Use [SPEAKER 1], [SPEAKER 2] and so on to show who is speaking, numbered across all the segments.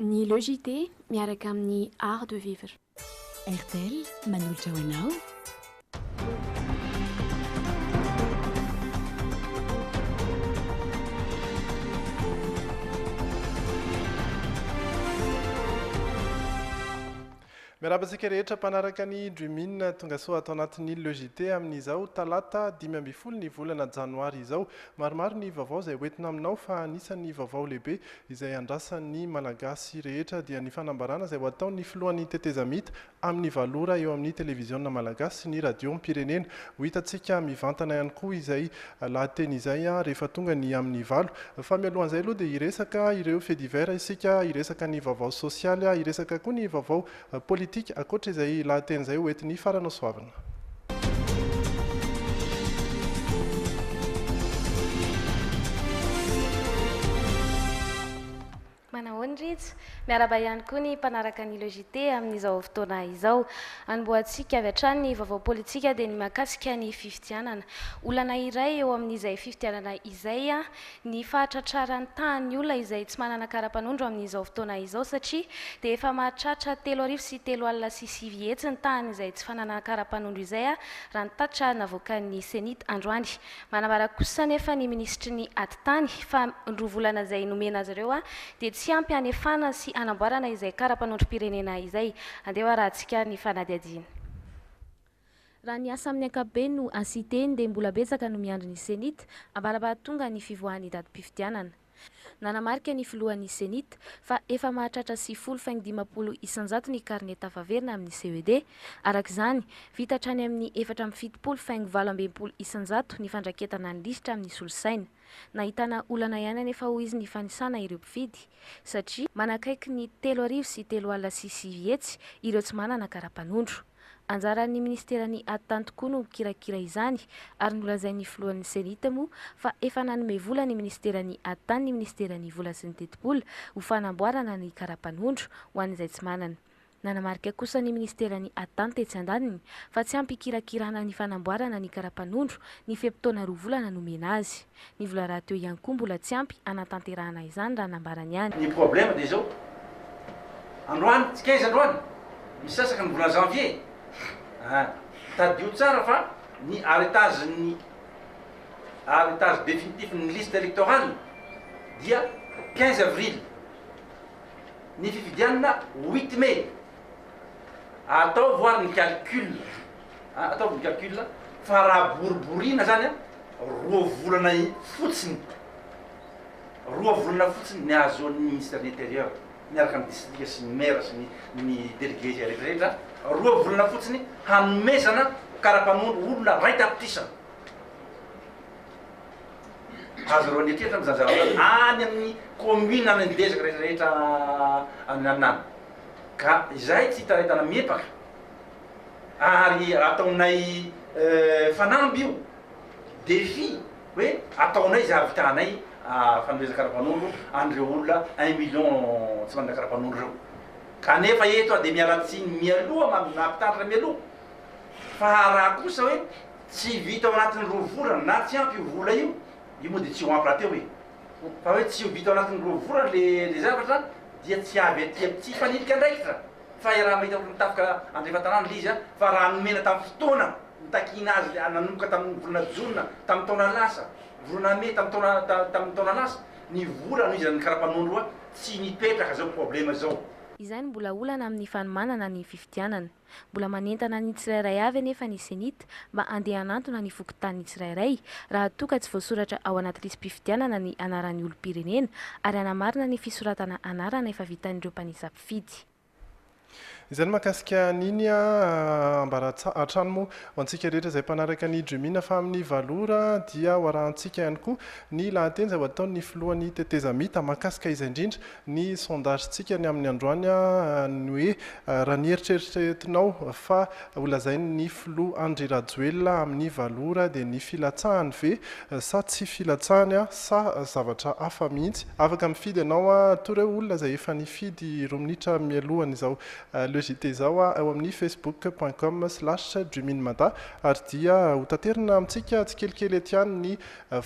[SPEAKER 1] Ny Le JT miaraka amin'ny art de vivre.
[SPEAKER 2] RTL manolotra ho anao.
[SPEAKER 3] Miarabantsika rehetra mpanaraka ny Dreamine tonga soa atao anatin'ny Le JT amin'izao talata 5 ny volana janoary izao. Maromaro ny vaovao izay hoentina aminao fa anisan'ny vaovao lehibe izay andrasan'ny malagasy rehetra dia ny fanambarana izay ho ataon'ny filohan'ny tetezamita amin'ny valora eo amin'ny televiziona malagasy sy ny radio pirenena. Ho hitantsika mivantana ihany koa izay lahateny izay rehefa tonga ny amin'ny valo. Fa mialohan'izay aloha dia iresaka ireo faits divers isika, iresaka ny vaovao sosialy, iresaka koa ny vaovao politika akoatra izay lahateny izay hoentin'ny faranao soavina.
[SPEAKER 4] Manahoana Ritsy, miaraba ihany koa ny mpanaraka ny Le JT amin'izao fotoana izao. Anboantsika avy hatrany ny vaovao politika dia ny mahakasika ny fifidianana. Olana iray eo amin'izay fifidianana izay ny fahatratraran'ny tany olona izay tsy manana kara-panondro amin'izao fotoana izao satria dia efa mahatratra 3 sy 3 alina sy 5 hetsy ny tany izay tsy fanana kara-panondro izay raha ny tatra navoakan'ny Senita androany. Manambara kosa nefa ny ministry ny atitany fa rovolana izay nomena azy ireo dia tsy ampy anefana sy anamboarana izay kara-panondro pirenena izay. Andeha rahantsika ny fanadihadiana.
[SPEAKER 5] Raha ny asa amin'ny ankapobeny no asiteny dia mbola betsaka no miandry ny Senita ambaratonga ny fivoahan'ny datim-pifidianana. Nanamarika ny filohan'ny Senita fa efa mahatratra 50 isanjato ny karne tafaverina amin'ny CED. Arak'izany, vita hatrany amin'ny 470 isanjato ny fandraketana ny lisitra amin'ny solosaina. Nahitana olana ihany anefa ho izy ny fanisana ireo mpifidy satria manakaiky ny 3 sy 3 alina sy 5 hetsy ireo tsy manana kara-panondro. Anjaran'ny ministerany atitany tokoa no mikirakira izany ary nolazain'ny filohan'ny Senita moa fa efa nanome vola ny ministerany atitany ny ministerany vola sy ny teti-bola ho fanamboarana ny kara-panondro ho an'izay tsy manana. Nanamarika kosa ny ministerany atitany tetsy andaniny fa tsy ampy kirakirana ny fanamboarana ny kara-panondro ny feptaona 2 volana nomena azy. Ny vola raha teo ihany koa mbola tsy ampy anatanterahana izany raha nambarany ihany.
[SPEAKER 6] Ny problème dia zao androany tsy 15 androany misasaka ny volana janvier. Tadio tsara fa ny arretage définitif ny liste électorale dia 15 avril. Ny fifidianana 8 mai. Atao voir ny calcul. Atao ny calcul fa raha boriborina zany 2 volana fotsiny. 2 volana fotsiny ny azoan'ny ministère de l'intérieur miaraka amin'ny district sy ny maire sy ny délégué rehetrarehetra 2 volana fotsiny hanomezana kara-panondro olona ray tapitrisana. Azo reo nyetrehitra mijanjara any amin'ny commune amin'ny ndezaka rehetrarehetra ananany. Ka izay tsy hitaretana miepaka ary ataonay fanamby io défi hoe ataonay izay havitanay fanomezana kara-panondro andreo olona 1 million tsy manana kara-panondro reo. Kanefa eto dia mialatsiny mialoha mampitandrina mialoha fa raha kosa hoe tsy vita ao anatin'ny 2 volana na tsy ampy io vola io moa dia tsy ho ampy raha teo hoe fa hoe tsy ho vita ao anatin'ny 2 volana le zavatra dia tsy avy aty tsy fanilika ndraikitra fa raha mahita nitafika andrefatanana le izy fa raha nomena tamin'ny fotoana nitakina azy nanomboka tamin'ny volana jona tamin'ny taona lasa volana mai tamin'ny taona lasa ny vola no izy ny kara-panondro tsy nipetraka zao problème zao.
[SPEAKER 5] Izany mbola olana amin'ny fanomanana ny fifidianana. Mbola manentana ny tsirairay avy anefa ny Senita mba andeha hanantona ny fokontany tsirairay raha toa ka tsy voasoratra ao anaty listim-pifidianana ny anaran'ny olom-pirenena ary anamarina ny fisoratana anarana efa vitan'ireo mpanisa mpifidy.
[SPEAKER 3] Izany mahakasika niny ambara hatrany moa ho antsika rehetra izay mpanaraka ny Dreamine fa amin'ny valora dia hoarahantsika ihany koa ny lahateny izay ho ataon'ny filohan'ny tetezamita mahakasika izay indrindra ny sondagentsika ny amin'ny androany ny hoe raha ny eritreritretinao fa holazainy ny filoha Andry Rajoelina amin'ny valora dia ny filatsahany ve sa tsy filatsahany sa zavatra hafa mihitsy. Afaka mifidy ianao toreo olona izay efa nifidy 2 minitra mialohany izao le JT zao ao amin'ny facebook.com/juminmada ary dia ho taterina amintsika tsikelikely ety ihany ny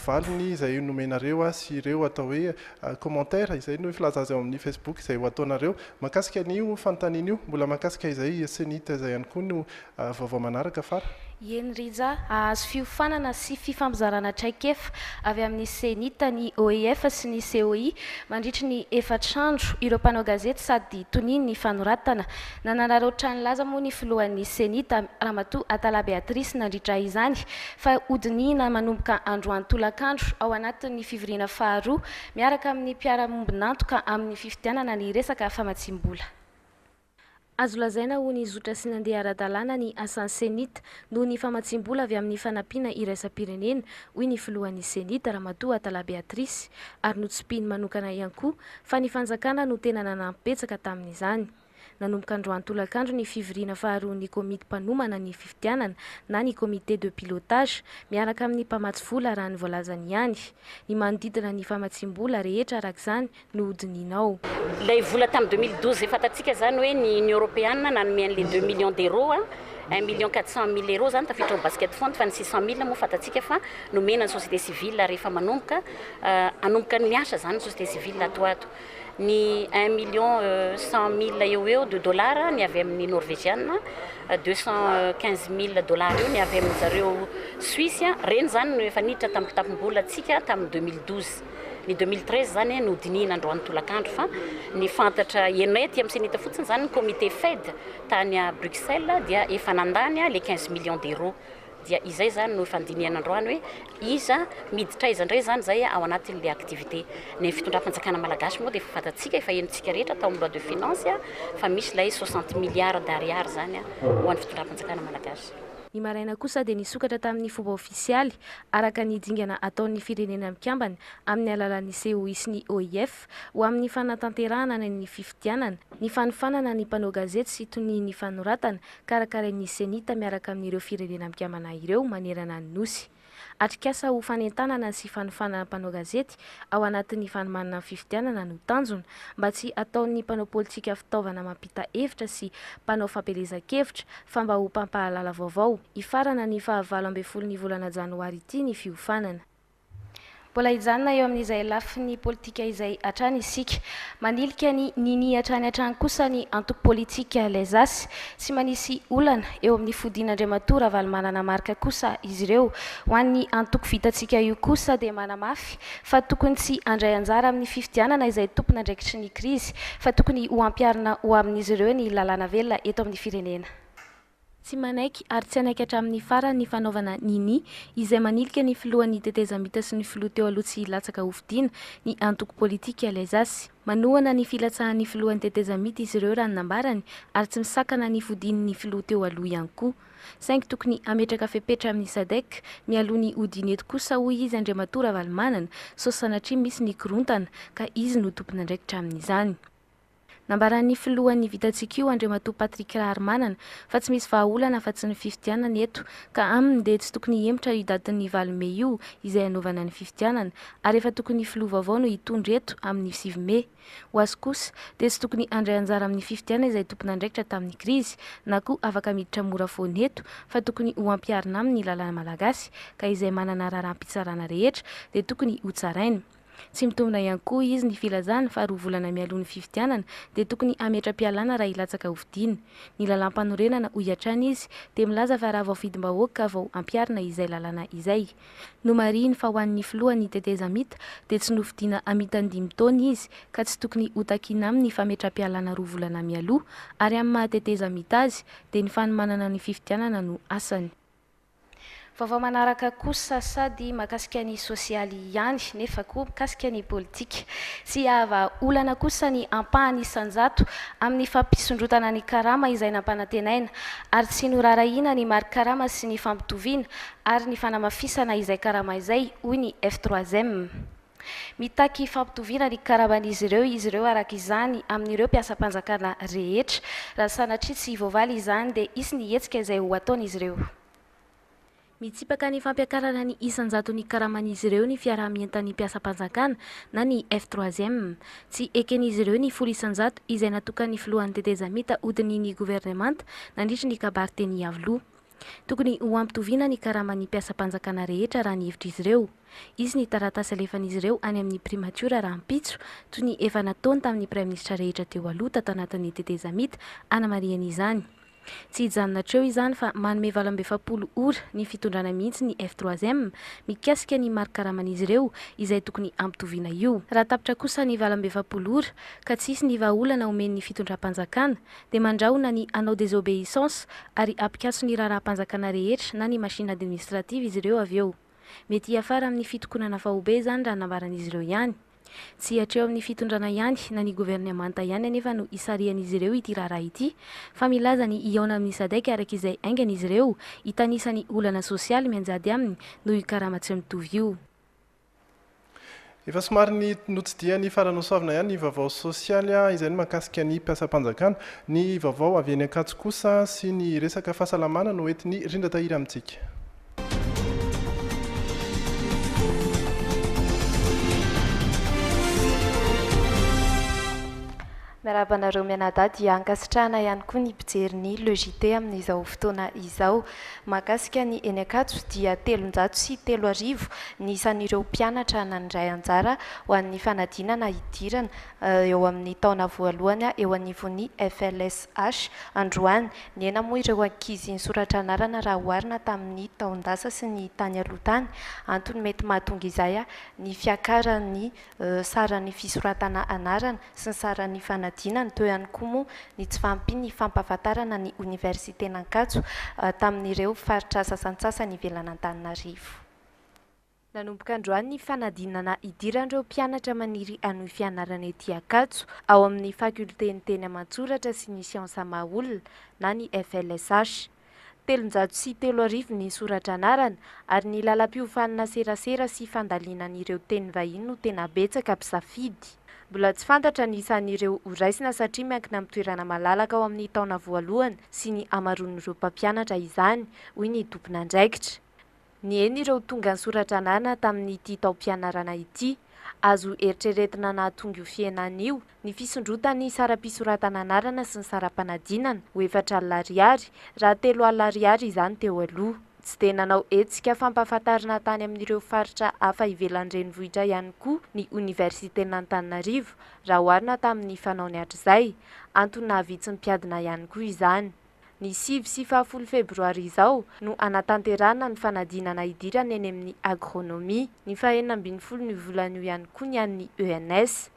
[SPEAKER 3] valiny izay nomenareo sy ireo atao hoe commentaire izay no filazazy ao amin'ny Facebook izay ho ataonareo makasika an'io fanontaniana io mbola makasika izay senita izay ihany koa no vaovao manaraka fara
[SPEAKER 4] eny Rija ahazo fiofanana sy fifampizarana traikefa avy amin'ny senita ny OEF sy ny COI mandritry ny efatrandro ireo mpanao gazety sady toniny ny fanoratana nananarao laza moa ny filohan'ny senita Ramatoa Atala Beatrice nandritra izany fa hodinina manomboka androany tolakandro ao anatin'ny fivoriana faharoa miaraka amin'ny mpiara-mombonantoka amin'ny fifitianana ny resaka famatsimbola.
[SPEAKER 5] Azo lazaina ho ny zotra sy nandeha ara-dalàna ny asan'ny senita noho ny famatsimbola avy amin'ny fanampiana iraisam-pirenena hoy ny filohan'ny senita Ramatoa Atala Beatrice ary notsipiny manokana ihany koa fa ny fanjakana no tena nanampetsaka tamin'izany. Nanomboka androany tolakandro ny fivoriana faharoa ny komity mpanomana ny fifitianana na ny comité de pilotage miaraka amin'ny mpamatsy vola raha ny voalazany ihany. Ny manodidina ny famatsimbola rehetra arak'izany no hodininao.
[SPEAKER 7] Ilay vola tamin'ny 2012 fatatsika zany hoe ny Union européenne nanome an'le 2 millions d'euros 1,400,000 euros zany tafiditra au basket fond fa ny 600,000 moa fatatsika fa nomena ny société civile rehefa manomboka anomboka ny miasa zany société civile ato ato. Ny 1,100,000 eo de dollars ny avy amin'ny norvégienne 215,000 dollars eo ny avy amin'ny zareo Suisse reny zany no efa niditra tamin'ny mpitapim-bola atsika tamin'ny 2012 ny 2013 zany no dinina androany tolakandro fa ny fantatra enay aty amin'ny senita fotsiny zany ny comité FED tany à Bruxelles dia efa nandany les 15 millions d'euros dia izay zany no efa ndiniana androany hoe iza miditra iza ndray zany zay ao anatin'le activité ny fitondram-panjakana malagasy moa dia efa fatatsika efa enontsika rehetra tao amin'ny loi de finance fa misy lay 60 milliards d'ariary zany ho an'ny fitondram-panjakana malagasy.
[SPEAKER 5] Ny maraina kosa dia nisokatra tamin'ny fomba ofisialy araka ny dingana ataon'ny firenena mikambana amin'ny alalan'ny COI sy ny OIF ho amin'ny fanatanterahana ny fifitianana ny fanofanana ny mpanao gazety sy toniny fanoratana karakarain'ny senita miaraka amin'ireo firenena mikambana ireo manerana ny nosy. Atrikasa ho fanentanana sy fanofanana mpanao gazety ao anatin'ny fanomanana fifitianana no tanjona mba tsy ataon'ny mpanao politika fitaovana mampita hevitra sy mpanao fampelezan-kevitra fa mba ho mpampahalala vaovao ifarana ny 24 ny volana janoary ity ny fiofanana.
[SPEAKER 4] Mbola hijanona eo amin'izay lafiny politika izay hatrany isika manilika ny nini hatrany kosa ny antoko politika Lesasy sy manisy olana eo amin'ny fodin'Andriamatoa Ravalomanana marika kosa izy ireo ho an'ny antoko vitantsika io kosa dia manamafy fa tokony tsy andray anjara amin'ny fifitianana izay tompona andraikitry ny krizy fa tokony ho ampiarina ho amin'izy ireo ny lalàna velona eto amin'ny firenena.
[SPEAKER 5] Tsy manaiky ary tsy anaiky hatramin'ny farany ny fanaovana nini izay manilika ny filohan'ny tetezamita sy ny filoha teo aloha tsy latsaka hofidiana ny antoko politika Lesasy. Manohana ny filatsahan'ny filohan'ny tetezamita izy ireo raha nambarany ary tsy misakana ny fodinin'ny filoha teo aloha ihany koa. Saingy tokony ametraka fepetra amin'ny SADC mialoha ny odineto kosa hoy izy Andriamatoa Ravalomanana sao sanatria misy ny korontana ka izy no tompona andraikitra amin'izany. Nambaran'ny filohan'ny vitantsika io Andriamatoa Patrick Raharmanana fa tsy misy vahaolana fa tsy ny fifitianana eto ka aminy dia tsy tokony hemitra io datin'ny 9 Mei io izay anaovana ny fifitianana ary efa tokony filoha vaovao no hitondra eto amin'ny 7 Mei. Ho azy kosa dia tsy tokony andray anjara amin'ny fifitianana izay tompona andraikitra tamin'ny krizy na koa afaka miditra mora foana eto fa tokony ho ampiarina amin'ny lalàna malagasy ka izay manana raharaham-pitsarana rehetra dia tokony ho tsaraina. Tsy mitombina ihany koa izy ny filazana fa 2 volana mialoha ny fifitianana dia tokony ametra-pialana raha hilatsaka hovidiana. Ny lalam-panorenana hoy hatrany izy dia milaza fa raha vao vidim-bahoaka vao ampiarina izay lalàna izay. No mariny fa ho an'ny filohan'ny tetezamita dia tsy novidiana amitany 5 taona izy ka tsy tokony ho takiana amin'ny fametra-pialana 2 volana mialoha ary amin'ny mahatetezamita azy dia ny fanomanana ny fifitianana no asany.
[SPEAKER 4] Vaovao manaraka kosa sady makasika ny sosialy ihany nefa koa makasika ny politika sy ava olana kosa ny ampahany isanjato amin'ny fampisondrotana ny karama izay nampanantenaina ary tsy norarahina ny mary karama sy ny fampitoviana ary ny fanamafisana izay karama izay hoy ny F3M. Mitaky fampitoviana ny karaman'izy ireo araka izany amin'ireo mpiasa-panjakana rehetra raha sanatria tsy voavaly izany dia isy ny hetsika izay ho ataon'izy ireo.
[SPEAKER 5] mitsipaka ny fampiakarana ny isanjaton'ny karaman'izy ireo ny fiarah-mientan'ny mpiasa-panjakana na ny F3M. Tsy eken'izy ireo ny folo isanjato izay natokany filohan'ny tetezamita hodin'ny gouvernemanta nandritra ny kabariteny avloa. Tokony ho ampitoviana ny karaman'ny mpiasa-panjakana rehetra raha ny hevitra izy ireo. Izy ny taratasy alefan'izy ireo any amin'ny primatura raha mpitso toy ny efa nataony tamin'ny praiminisitra rehetra teo aloha tato anatin'ny tetezamita anamariana izany. Tsy hijanona treo izany fa manome 27 ora ny fitondrana mihitsy ny F3M mikasika ny mari-karaman'izy ireo izay tokony ampitoviana io. Raha tapitra kosa ny 27 ora ka tsisy ny vahaolana omen'ny fitondram-panjakana dia mandrahona ny anao désobéissance ary ampikaso ny raharaha-panjakana rehetra na ny machine administrative izy ireo avy eo. Mety hiafara amin'ny fitokonana fahobe izany raha nambaran'izy ireo ihany. Tsy hatreo amin'ny fitondrana ihany na ny gouvernemanta ihany anefa no isarian'izy ireo ity raharaha ity fa milaza ny iona amin'ny sadaiky araka izay aingan'izy ireo hitanisany olana sosialy mianjady aminy noho karama tsy mitovy io.
[SPEAKER 3] Efa somary ny notsidiany faranosoavana ihany ny vaovao sosialy izay ny mahakasika ny mpiasa-panjakana, ny vaovao avy any Ankatso kosa sy ny resaka fahasalamana no entiny rindra tahiry amintsika.
[SPEAKER 8] Miarabanareo mianadahy dia ankasitrahana ihany koa ny mpijery ny logité amin'izao fotoana izao. Mahakasika ny eny Ankatso dia 303 ny isan'ireo mpianatra nandray anjara ho an'ny fanadinana idirana eo amin'ny taona voalohany eo anivon'ny FLSH androany. Ny ena moa ireo ankizy nisoratra anarana raha oharina tamin'ny taondasa sy ny tany aloha tany. Antony mety mahatonga izay ny fiakaran'ny saran'ny fisoratana anarana sy ny saran'ny fanadinana teo ihany koa moa ny tsy fampiny ny fampahafantarana ny Universitén'Ankatso tamin'ireo faritra sasantsasany ivelana Antananarivo. Nanomboka androany ny fanadinana idiran'ireo mpianatra maniry anohy fianarana ety Ankatso ao amin'ny fakultény teny Amantsoratra sy ny siansa mahaolona na ny FLSH. 303 ny soratra anarana ary ny lalam-piofanana serasera sy fandalinan'ireo teny vahiny no tena betsaka mpisafidy. Mbola tsy fantatra ny isan'ireo horaisina satria miankina amin'ny toerana malalaka ao amin'ny taona voalohany sy ny amaroan'ireo mpampianatra izany, hoy ny tompon'andraikitra. Ny eny ireo tonga ny soratra anarana tamin'ity taom-pianarana ity, azo eritreretina nahatonga io fiainana io ny fisondrotany saram-pisoratana anarana sy ny saram-panadinana ho 4 alina ariary raha 3 alina ariary izany teo aloha. Tsy dia nanao hetsika fampahafantarana tany amin'ireo faritra hafa ivelan'ny renivohitra ihany koa ny Universitén'Antananarivo raha oharina tamin'ny fanaony hatr'izay, antony nahavitsy mpiadina ihany koa izany. Ny 5 sy 10 febroary izao no anatanterana ny fanadinana idirana eny amin'ny agronomia, ny 14 ny volana io ihany koa ny an'ny ENS.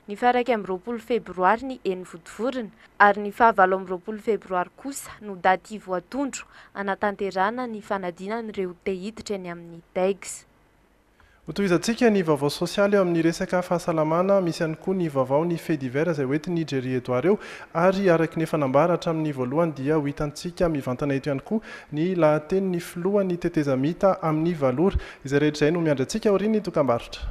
[SPEAKER 8] Ny 12 febroary ny eny Vodivorona ary ny 17 febroary kosa no daty voatondro anatanterana ny fanadinan'ireo te-hiditra eny amin'ny DEGS.
[SPEAKER 3] Hotohizantsika ny vaovao sosialy eo amin'ny resaka fahasalamana, misy ihany koa ny vaovao ny fait divers izay hoentiny Jerry Edouard eo ary araka ny fanambara hatramin'ny voalohany dia ho hitantsika mivantana eto ihany koa ny lahateny ny filohan'ny tetezamita amin'ny valora izay rehetra izay no miandrantsika aoriany ny dokam-barotra.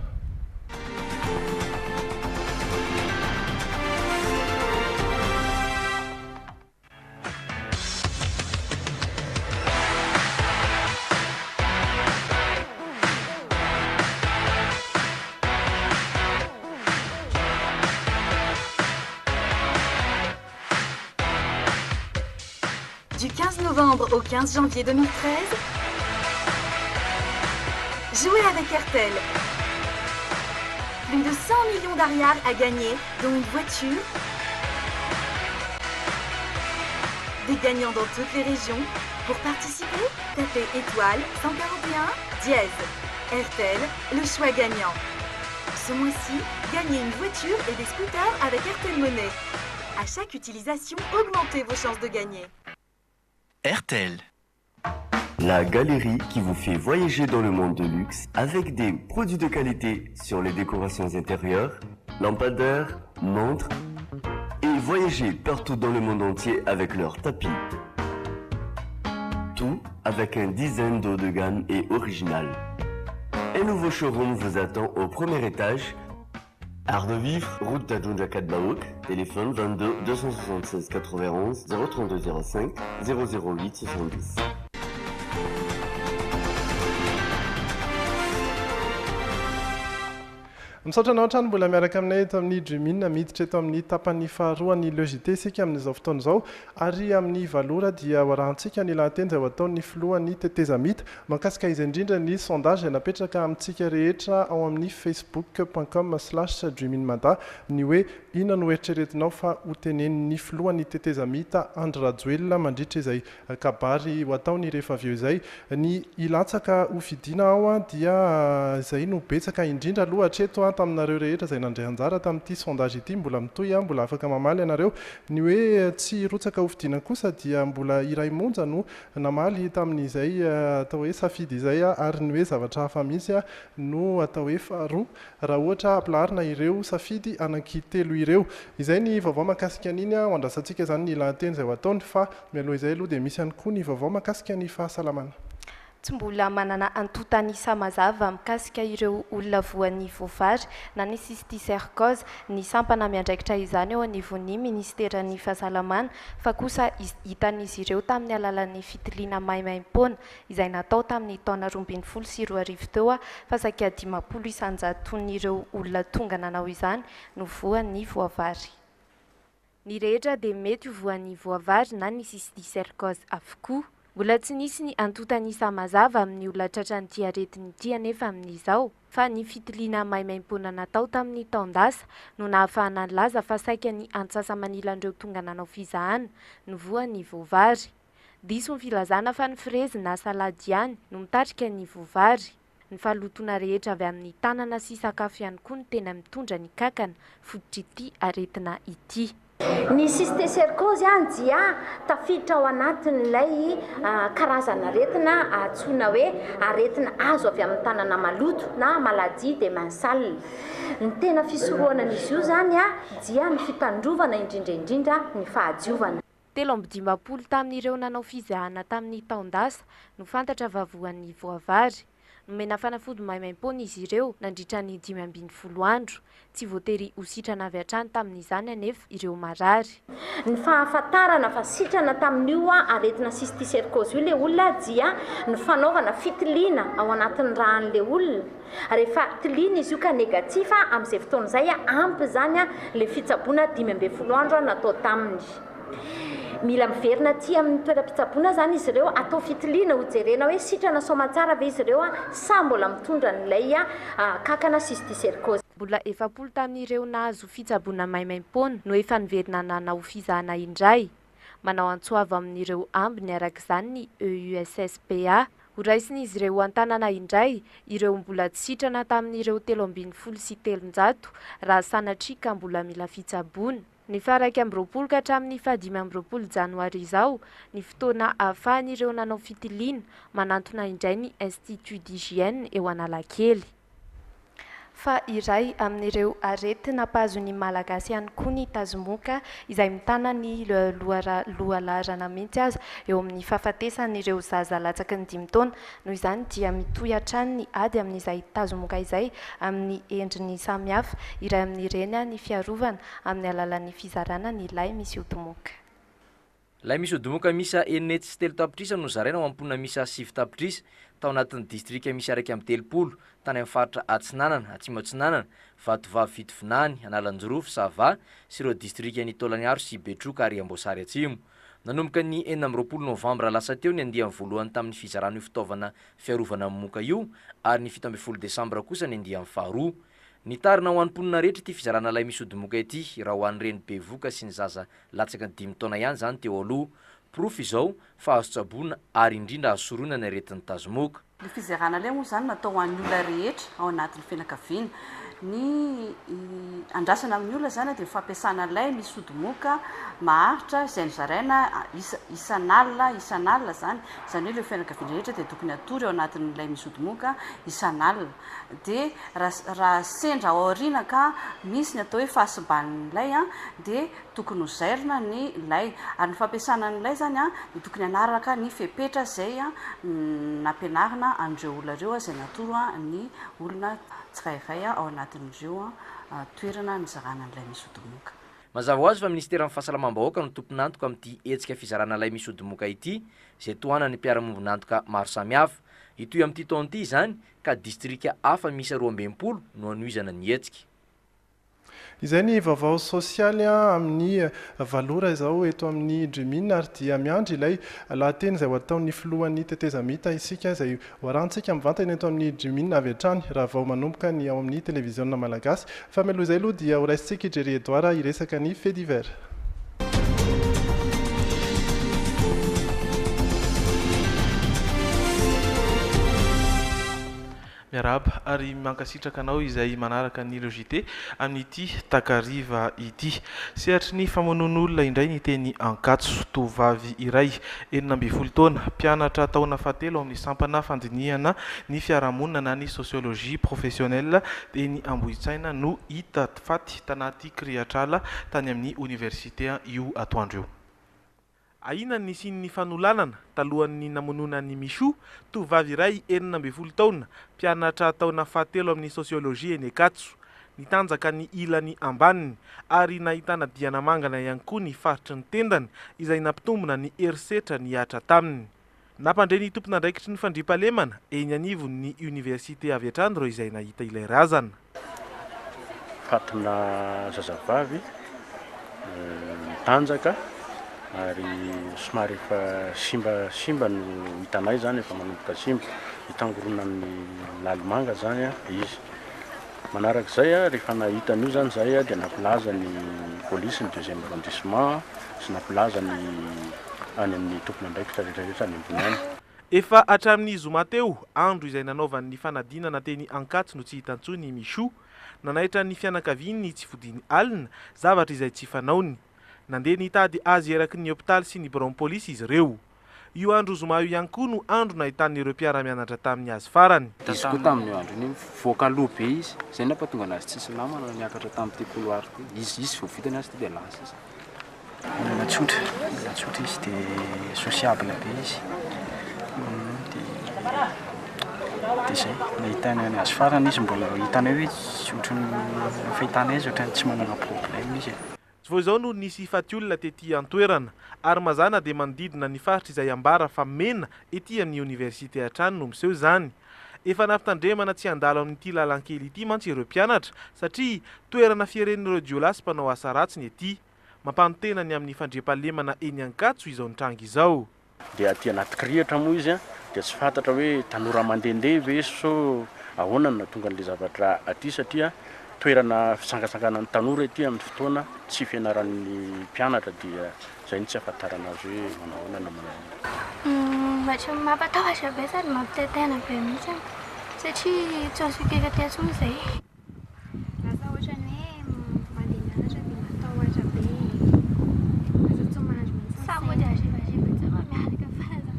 [SPEAKER 9] Du 15 novembre au 15 janvier 2013, jouez avec RTL. Plus de 100 millions d'ariars à gagner, dont une voiture. Des gagnants dans toutes les régions. Pour participer, tapez étoile 141 dièse. RTL, le choix gagnant. Ce mois-ci, gagnez une voiture et des scooters avec RTL Monnaie. À chaque utilisation, augmentez vos chances de gagner.
[SPEAKER 10] RTL. La galerie qui vous fait voyager dans le monde de luxe avec des produits de qualité sur les décorations intérieures, lampadaires, montres et voyager partout dans le monde entier avec leurs tapis. Tout avec un design de haut de gamme et original. Un nouveau showroom vous attend au premier étage. Art de vivre, route d'Adjunja Kadbaouk, téléphone 22 276 91 032 05 008 70.
[SPEAKER 3] misaotra anao trano mbola miaraka aminay eto amin'ny Dreamina miditra eto amin'ny tapany faharoa ny logité isika amin'izao fotoana izao ary amin'ny valora dia hoarahantsika ny lahateny izay ho ataon'ny filohan'ny teteza mita mahakasika izy indrindra ny sondage napetraka amintsika rehetra ao amin'ny facebook.com/dreaminmada ny hoe inona no eritreretinao fa ho tenenin'ny filohan'ny teteza mita Andry Rajoelina mandritra izay kabary ho ataony rehefa avy eo izay ny ilatsaka ho fidina ao dia izay no betsaka indrindra aloha hatreto taminareo rehetra izay nandray anjara tamin'ity sondage ity mbola mitoy mbola afaka mamaly ianareo ny hoe tsy rotsaka ho fidina kosa dia mbola iray monja no namaly tamin'izay atao hoe safidy izay ary ny hoe zavatra hafa misy no atao hoe faharoa raha ohatra ampilarina ireo safidy anankitelo ireo izay ny vaovao mahakasika an'iny ho andrasantsika izany ny lahateny izay ho ataony fa mialoha izay aloha dia misy ihany koa ny vaovao mahakasika ny fahasalamana
[SPEAKER 8] tsy mbola manana antotany samazava mikasika ireo olona voan'ny voavary na ny cysticercose ny sampana miandraikitra izany eo anivon'ny ministeran'ny fahasalamana fa kosa hitan'izy ireo tamin'ny alalan'ny fitiliana maimaim-poana izay natao tamin'ny taona 2020 sy 2020 teo fa saika 50 isanjaton'ireo olona tonga nanao izany no voan'ny voavary. Ny rehetra dia mety ho voan'ny voavary na ny cysticercose avokoa. Mbola tsy nisy ny antotany samazava amin'ny olona tratran'ity aretin'ity anefa amin'izao fa ny fitiliana maimaim-poana natao tamin'ny taondasa no nahafahana laza fa saika ny antsasa-manilan'ireo tonga nanao fizahana no voan'ny voavary. Diso ny filazana fa ny frezy na salady ihany no mitarika ny voavary. Ny fahalotona rehetra avy amin'ny tanana sy sakafo ihany koa no tena mitondra ny kankana fototra ity aretina ity.
[SPEAKER 11] Ny cysticercose dia tafiditra ao anatin'ilay karazana aretina antsoina hoe aretina azo avy amin'ny tanana maloto na maladie de Mansell. Ny tena fisorohanan'izy io zany dia ny fitandrovana indrindra ny fahadiovana.
[SPEAKER 8] 720 tamin'ireo nanao fizahana tamin'ny taondasa no fantatra vavoan'ny voavary. Nomena fanafody maimaim-poana izy ireo nandritra ny 520 andro. Tsy voatery ho sitrana avy hatrany tamin'izany anefa ireo marary.
[SPEAKER 11] Ny fahafantarana fa sitrana tamin'io aretina cysticercose io le olona dia ny fanaovana fitiliana ao anatin'ny rahan'le olona. Rehefa tiliana izy io ka negatifa amin'izay fotoana izay ampy zany le fitsaboana 520 andro natao taminy. Mila miverina aty amin'ny toeram-pitsaboana zany izy ireo atao fitiliana ho jerena hoe sitrana soamantsara ve izy ireo sa mbola mitondra n'ilay kankana cysticercose.
[SPEAKER 8] Mbola 70 tamin'ireo nahazo fitsaboana maimaim-poana no efa niverina nanao fizahana indray. Manao antsoava amin'ireo ambiny arak'izany ny EUSSPA. Horaisin'izy ireo an-tanana indray ireo mbola tsy sitrana tamin'ireo 320 sy 300 raha sanatria ka mbola mila fitsaboana. Ny faraka amby-roapolo ka hatramin'ny 15 janoary izao ny fotoana ahafahan'ireo nanao fitiliana manantona indray ny Institut d'hygiène eo Analakely. Fa iray amin'ireo aretina pazon'ny malagasy ihany koa ny tazomoka izay mitana ny lohalarana mihitsy aza eo amin'ny fahafatesan'ireo zaza latsaky ny 5 taona noho izany dia mitohy hatrany ny ady amin'izay tazomoka izay amin'ny endriny samihafa iray amin'ireny ny fiarovana amin'ny alalan'ny fizarana ny lay misy odimoka.
[SPEAKER 12] Lay misy odimoka misa enety sy telo tapitrisa no zaraina ho amponina misa 7 tapitrisa tao anatin'ny distrika misy araiky amin'ny 30 tany amin'ny faritra Atsinanana, Atsimatsinanana, Vatovavy Fitovinany, Analanjorofo, Sava sy ireo distrika ny Tolaniaro sy Betroka ary Amboasary Atsimo. Nanomboka ny 19 novambra lasa teo ny andiany voalohany tamin'ny fizarana io fitaovana fiarovana amin'ny moka io ary ny 17 desambra kosa ny andiany faharoa. Ny tarina ho an'mponina rehetra ity fizarana lay misy odimoka ity raha ho an'ireny bevoka sy ny zaza latsaky ny 5 taona ihany zany teo aloha. Proof izao fa azo tsaboana ary indrindra azo soroina ny aretin'ny tazomoka.
[SPEAKER 13] Ny fizarana lay moa zany natao ho an'ny olona rehetra ao anatin'ny fianakaviana. Ny andrasana amin'ny olona zany dia fampiasana lay misy odimoka maharitra izay nizaraina isan'alina zany hoe le fianakaviana rehetra dia tokony atory ao anatin'ny lay misy odimoka isan'alina. Dia raha sendra ao aoriana ka misy ny atao hoe fahasiban'ny lay dia tokony ho zairina ny lay ary ny fampiasana ny lay zany dia tokony hanaraka ny fepetra izay nampianarina an'ireo olona ireo izay natoro ny olona tsirairay ao anatin'ireo toerana nizarana n'ilay misy odimoka.
[SPEAKER 12] Mazava ho azy fa ministeran'ny fahasalamam-bahoaka no tompon'antoka amin'ity hetsika fizarana lay misy odimoka ity izay tohanan'ny mpiara-mombon'antoka maro samihafa. itoy amin'ity taon'ity zany ka distrika hafa misy 12 no anoizana ny hetsika.
[SPEAKER 3] Izay ny vaovao sosialy amin'ny valora izao eto amin'ny Drimina ary dia miandry ilay lahateny izay ho ataon'ny filohan'ny tetezamita isika izay hoarantsika mivantana eto amin'ny Drimina avy hatrany raha vao manomboka ny ao amin'ny televiziona malagasy. Fa mialoha izay aloha dia horaisintsika Jerry Edouard iresaka ny fait divers.
[SPEAKER 14] Miaraba ary mankasitraka anao izay manaraka ny logité amin'ity takariva ity. Sehatry ny famonoan'olona indray ny teny Ankatso, tovavy iray 12 taona, mpianatra taona fahatelo amin'ny sampana fandinihana ny fiarahamonina na ny sociologie professionnelle teny Ambohitsaina no hita faty tanaty kriatrala tany amin'ny université io atoandro io. Aina ny sin'ny fanolanana talohan'ny namonona ny Michou, tovavy iray 12 taona, mpianatra taona fahatelo amin'ny sociologie eny Ankatso, nitanjaka ny ilany ambaniny ary nahitana diana mangana ihany koa ny faritry ny tendany izay nampitombona ny herisetra niatra taminy. Nampandre ny tompona andraikitry ny fandriampahalemana eny anivon'ny université avy hatrany reo izay nahita ilay razana.
[SPEAKER 15] Fatina zazavavy nitanjaka ary somary efa simba no hitanay zany efa manomboka simba hitangoronan'ny lalimanga zany izy. Manarak'izay rehefa nahita an'io zany zay dia nampilaza ny polisy ny 2e arrondissement sy nampilaza ny any amin'ny tompona andraikitra rehetrarehetra any ambony any.
[SPEAKER 14] Efa hatramin'ny zoma teo andro izay nanaovan'ny fanadinana teny Ankatso no tsy hitantsony Michou, nanaitra ny fianakaviany tsy fodiny alina zavatra izay tsy fanaony. Nandeha nitady azy eraky ny hôpitaly sy ny bureau police izy ireo. Io andro zoma io ihany koa no andro nahitan'ireo mpiara-mianatra tamin'ny azy farany.
[SPEAKER 16] Izy koa tamin'io andro iny voaka loha be izy, zay na patonga anazy tsisy lamana niakatra tamin'ity couloir ty. Izy vao vitany azy dia lasa izy.
[SPEAKER 17] Latsotra izy dia sociable be izy. Dia zay nahitany any azy farany izy mbola hitany hoe otrany fahitana izy otrany tsy manana problème izy.
[SPEAKER 14] Vao izao no nisy faty olona tetỳ an-toerana ary mazana dia manodidina ny faritra izay ambara fa mena etỳ amin'ny université hatrany no miseho zany. Efa nampitandremana tsy handalo amin'ity lalankely ity mantsy ireo mpianatra satria toerana fieren'ireo jiolahy mpanao asa ratsy ny etỳ. Mampanontena ny amin'ny fandriampahalemana eny Ankatso izao nitranga izao.
[SPEAKER 15] Dia aty anaty kriatra moa izy dia tsy fantatra hoe tanora mandehandeha ve so ahoana no nahatonga an'ilay zavatra aty satria toerana fisangasanganan'ny tanora ety amin'ny fotoana tsy fianaran'ny mpianatra dia zay ny tsy ahafantarana azy hoe manahoana na manao.
[SPEAKER 18] Mba tsy mampatahotra be sady mampitaitana be mihitsy satria tsy asokeka ty antsony zay. Lasa ohatrany hoe mandeha mianatra dia matahotra be. Asa tsy mandro mihitsy. Sa moa dia arivariva tsara miaraka fahaza.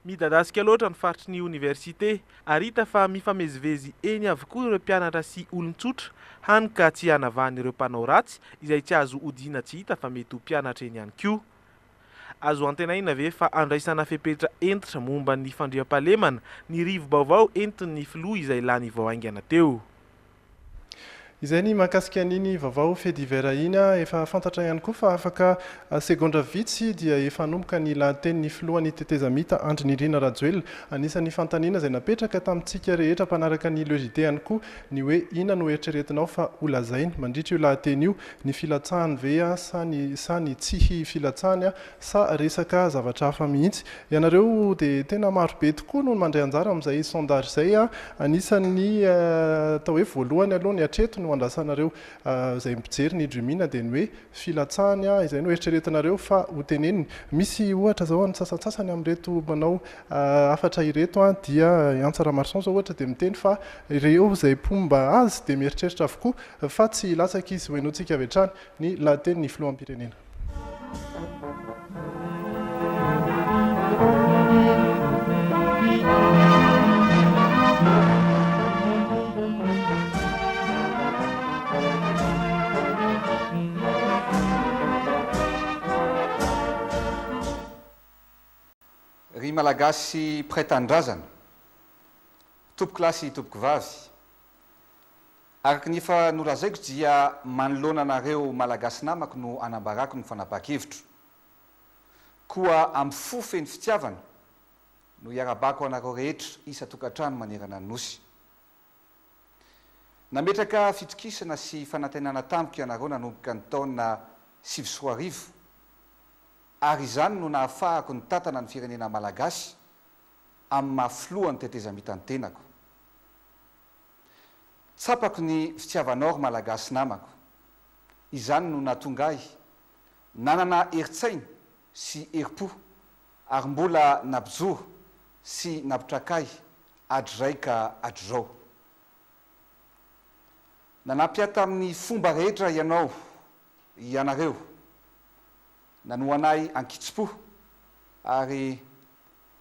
[SPEAKER 14] Midadasika loatra ny faritry ny université ary hita fa mifamezivezy eny avokoa ireo mpianatra sy olon-tsotra hany ka tsy hanavahan'ireo mpanao ratsy izay tsy azo odiana tsy hita fa mety ho mpianatra eny ihany koa. Azo antenaina ve fa andraisana fepetra entitra momba ny fandriampahalemana ny rivo-baovao entin'ny filoha izay lany vao aingana teo.
[SPEAKER 3] Izay ny mahakasika an'iny vaovao fait divers iny efa fantatra ihany koa fa afaka segondra vitsy dia efa nomboka ny lahatenin'ny filohan'ny tetezamita Andry Nirina Rajoelina anisan'ny fantaniana izay napetraka tamintsika rehetra mpanaraka ny logité ihany koa ny hoe inona no eritreretinao fa olazainy mandritra io lahateny io ny filatsahany ve sa ny tsy filatsahany sa resaka zavatra hafa mihitsy. Ianareo dia tena maro be tokoa no mandray anjara amin'izay sondage izay anisan'ny atao hoe voalohany aloha ny atreto no andrasanareo izay mijery ny Drimina dia ny hoe filatsahany izay no eritreretinareo fa ho teneniny. Misy ohatra zao ny sasatsasany amin'ireto manao afatra ireto dia Antsara Marsan zao ohatra dia miteny fa ireo izay mpomba azy dia mieritreritra avokoa fa tsy latsaka izy hoenontsika avy hatrany ny lahatenin'ny filohampirenena.
[SPEAKER 19] Ry malagasy praitan-drazana, tompoko lahy sy tompoko vavy, araka ny efa nolazaiko dia manoloana anareo malagasy namako no anambarako ny fanapahan-kevitro. Koa amin'ny fofeny fitiavana no iarabako anareo rehetra isa-tokantrano manerana ny nosy nametraka fitokisana sy fanantenana tampoka ianareo nanomboka ny taona 2010 ary izany no nahafahako ny tantana ny firenena malagasy amin'ny mahafilohany tetezamita ny tenako tsapako ny fitiavanao malagasy namako izany no natongahy nanana eritsaina sy eripo ary mbola nampijoro sy nampitrakay adraika adrao nanampiata amin'ny fomba rehetra ianareo nanoanay ankitsim-po ary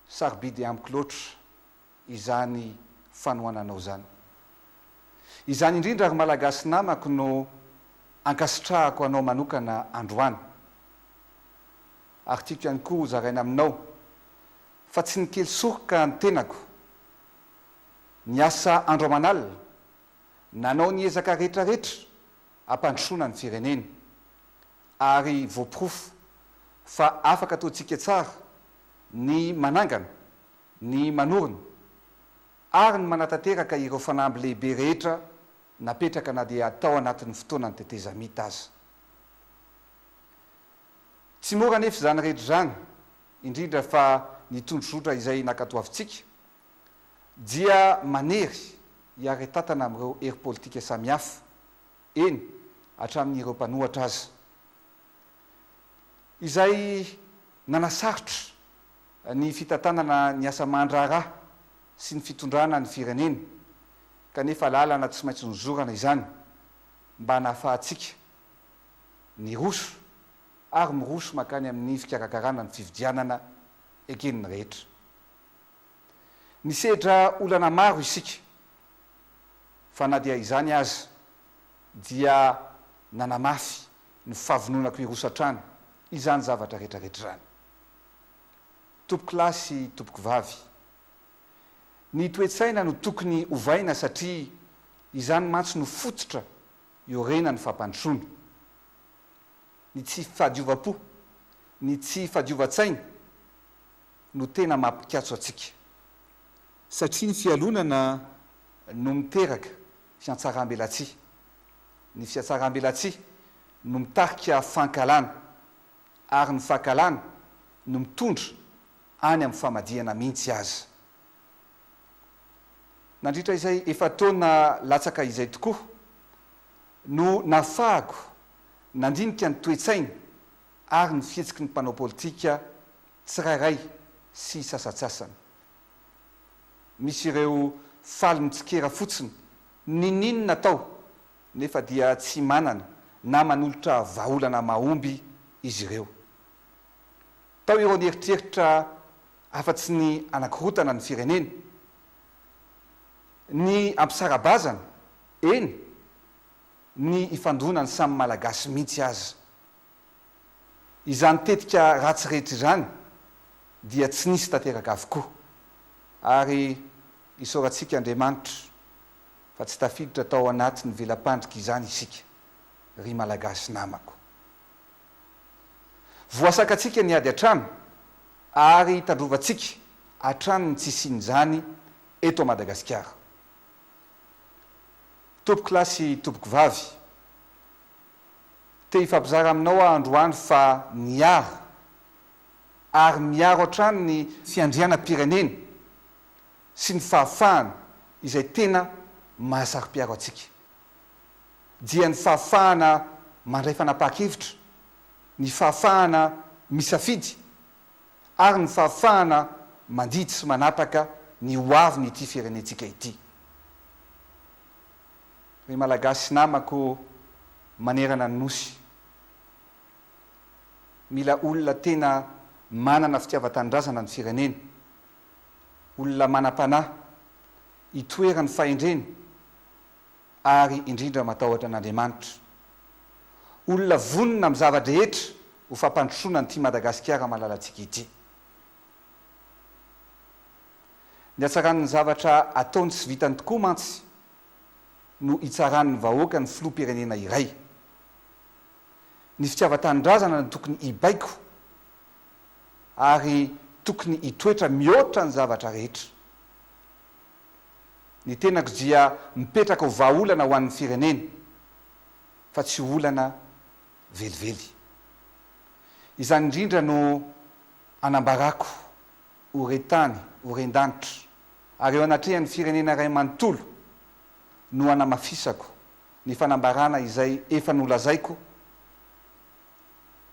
[SPEAKER 19] sarobidy amiko loatra izany fanoananao zany izany indrindra ary malagasy namako no ankasitrahako anao manokana androany ary tiako ihany koa zaraina aminao fa tsy nikely soroka ny tenako niasa andro amanalina nanao ny ezaka rehetrarehetra ampandrosoana ny firenena ary voaporofo fa afaka ataontsika tsara ny manangana ny manorina ary ny manatanteraka ireo fanamby lehibe rehetra napetraka na dia atao anatin'ny fotoana ny tetezamita azy tsy mora nefa zany rehetra zany indrindra fa ny tondrosotra izay nakatoavintsika dia manery hiaretantana amin'ireo hery politika samihafa eny hatramin'ireo mpanohatra azy izay nanasarotra ny fitantanana ny asa mandraraha sy ny fitondrana ny firenena kanefa lalana tsy maintsy nizorana izany mba nahafahantsika ny roso ary miroso makany amin'ny fikarakarana ny fividianana ekeniny rehetra nisedra olana maro isika fa na dia izany azy dia nanamafy ny fahavononako irosatrany izany zavatra rehetrarehetra zany tompoko lahy sy tompoko vavy ny toetsaina no tokony ovaina satria izany mantsy no fototra iorena ny fampandrosoana ny tsy fahadiova-po ny tsy fahadiova-tsaina no tena mampikatso atsika satria ny fialonana no miteraka fiantsaram-belatsia ny fiantsaram-belatsia no mitarika fankalana ary ny fankalana no mitondra any amin'ny famadihana mihitsy azy nandritra izay efa taona latsaka izay tokoa no nafahako nandinika ny toetsaina ary ny fihetsiky ny mpanao politika tsirairay sy sasatsasany misy ireo faly mitsikera fotsiny ninino natao nefa dia tsy manana na manolotra vaolana mahomby izy ireo tao ireo nieritreritra afa-tsy ny anankirotana ny firenena ny ampisarabazana eny ny ifandonany samy malagasy mihitsy azy izany tetika ratsy rehetra izany dia tsy nisy tanteraka avokoa ary isoratsika Andriamanitra fa tsy tafiditra tao anatin'ny velam-pandrika izany isika ry malagasy namako voasakatsika ny ady atrano ary tandrovantsika atrano ny tsisin'izany eto Madagasikara tompoko lahy sy tompoko vavy te hifampizara aminao androany fa miaro ary miaro atrano ny fiandrianam-pirenena sy ny fahafahana izay tena mahasaro-piaro atsika dia ny fahafahana mandray fanapahan-kevitra ny fahafahana misafidy ary ny fahafahana mandidy sy manapaka ny hoaviny ity firenentsika ity ry malagasy namako manerana ny nosy mila olona tena manana fitiavan-tanindrazana ny firenena olona manam-panahy hitoerany fahendreny ary indrindra matahotra an'Andriamanitra olona vonona amin'ny zava-drehetra ho fampandrosoana nyity Madagasikara malalatsika ity ny hatsaran'ny zavatra ataony tsy vitany tokoa mantsy no hitsaran'ny vahoaka ny filoham-pirenena iray ny fitiavan-tanindrazana no tokony hibaiko ary tokony hitoetra mihoatra ny zavatra rehetra. Ny tenako dia mipetraka ho vahaolana ho an'ny firenena fa tsy olana velively. Izany indrindra no anambarako ho retany ho rendanitra ary eo anatrehan'ny firenena iray manontolo no anamafisako ny fanambarana izay efa nolazaiko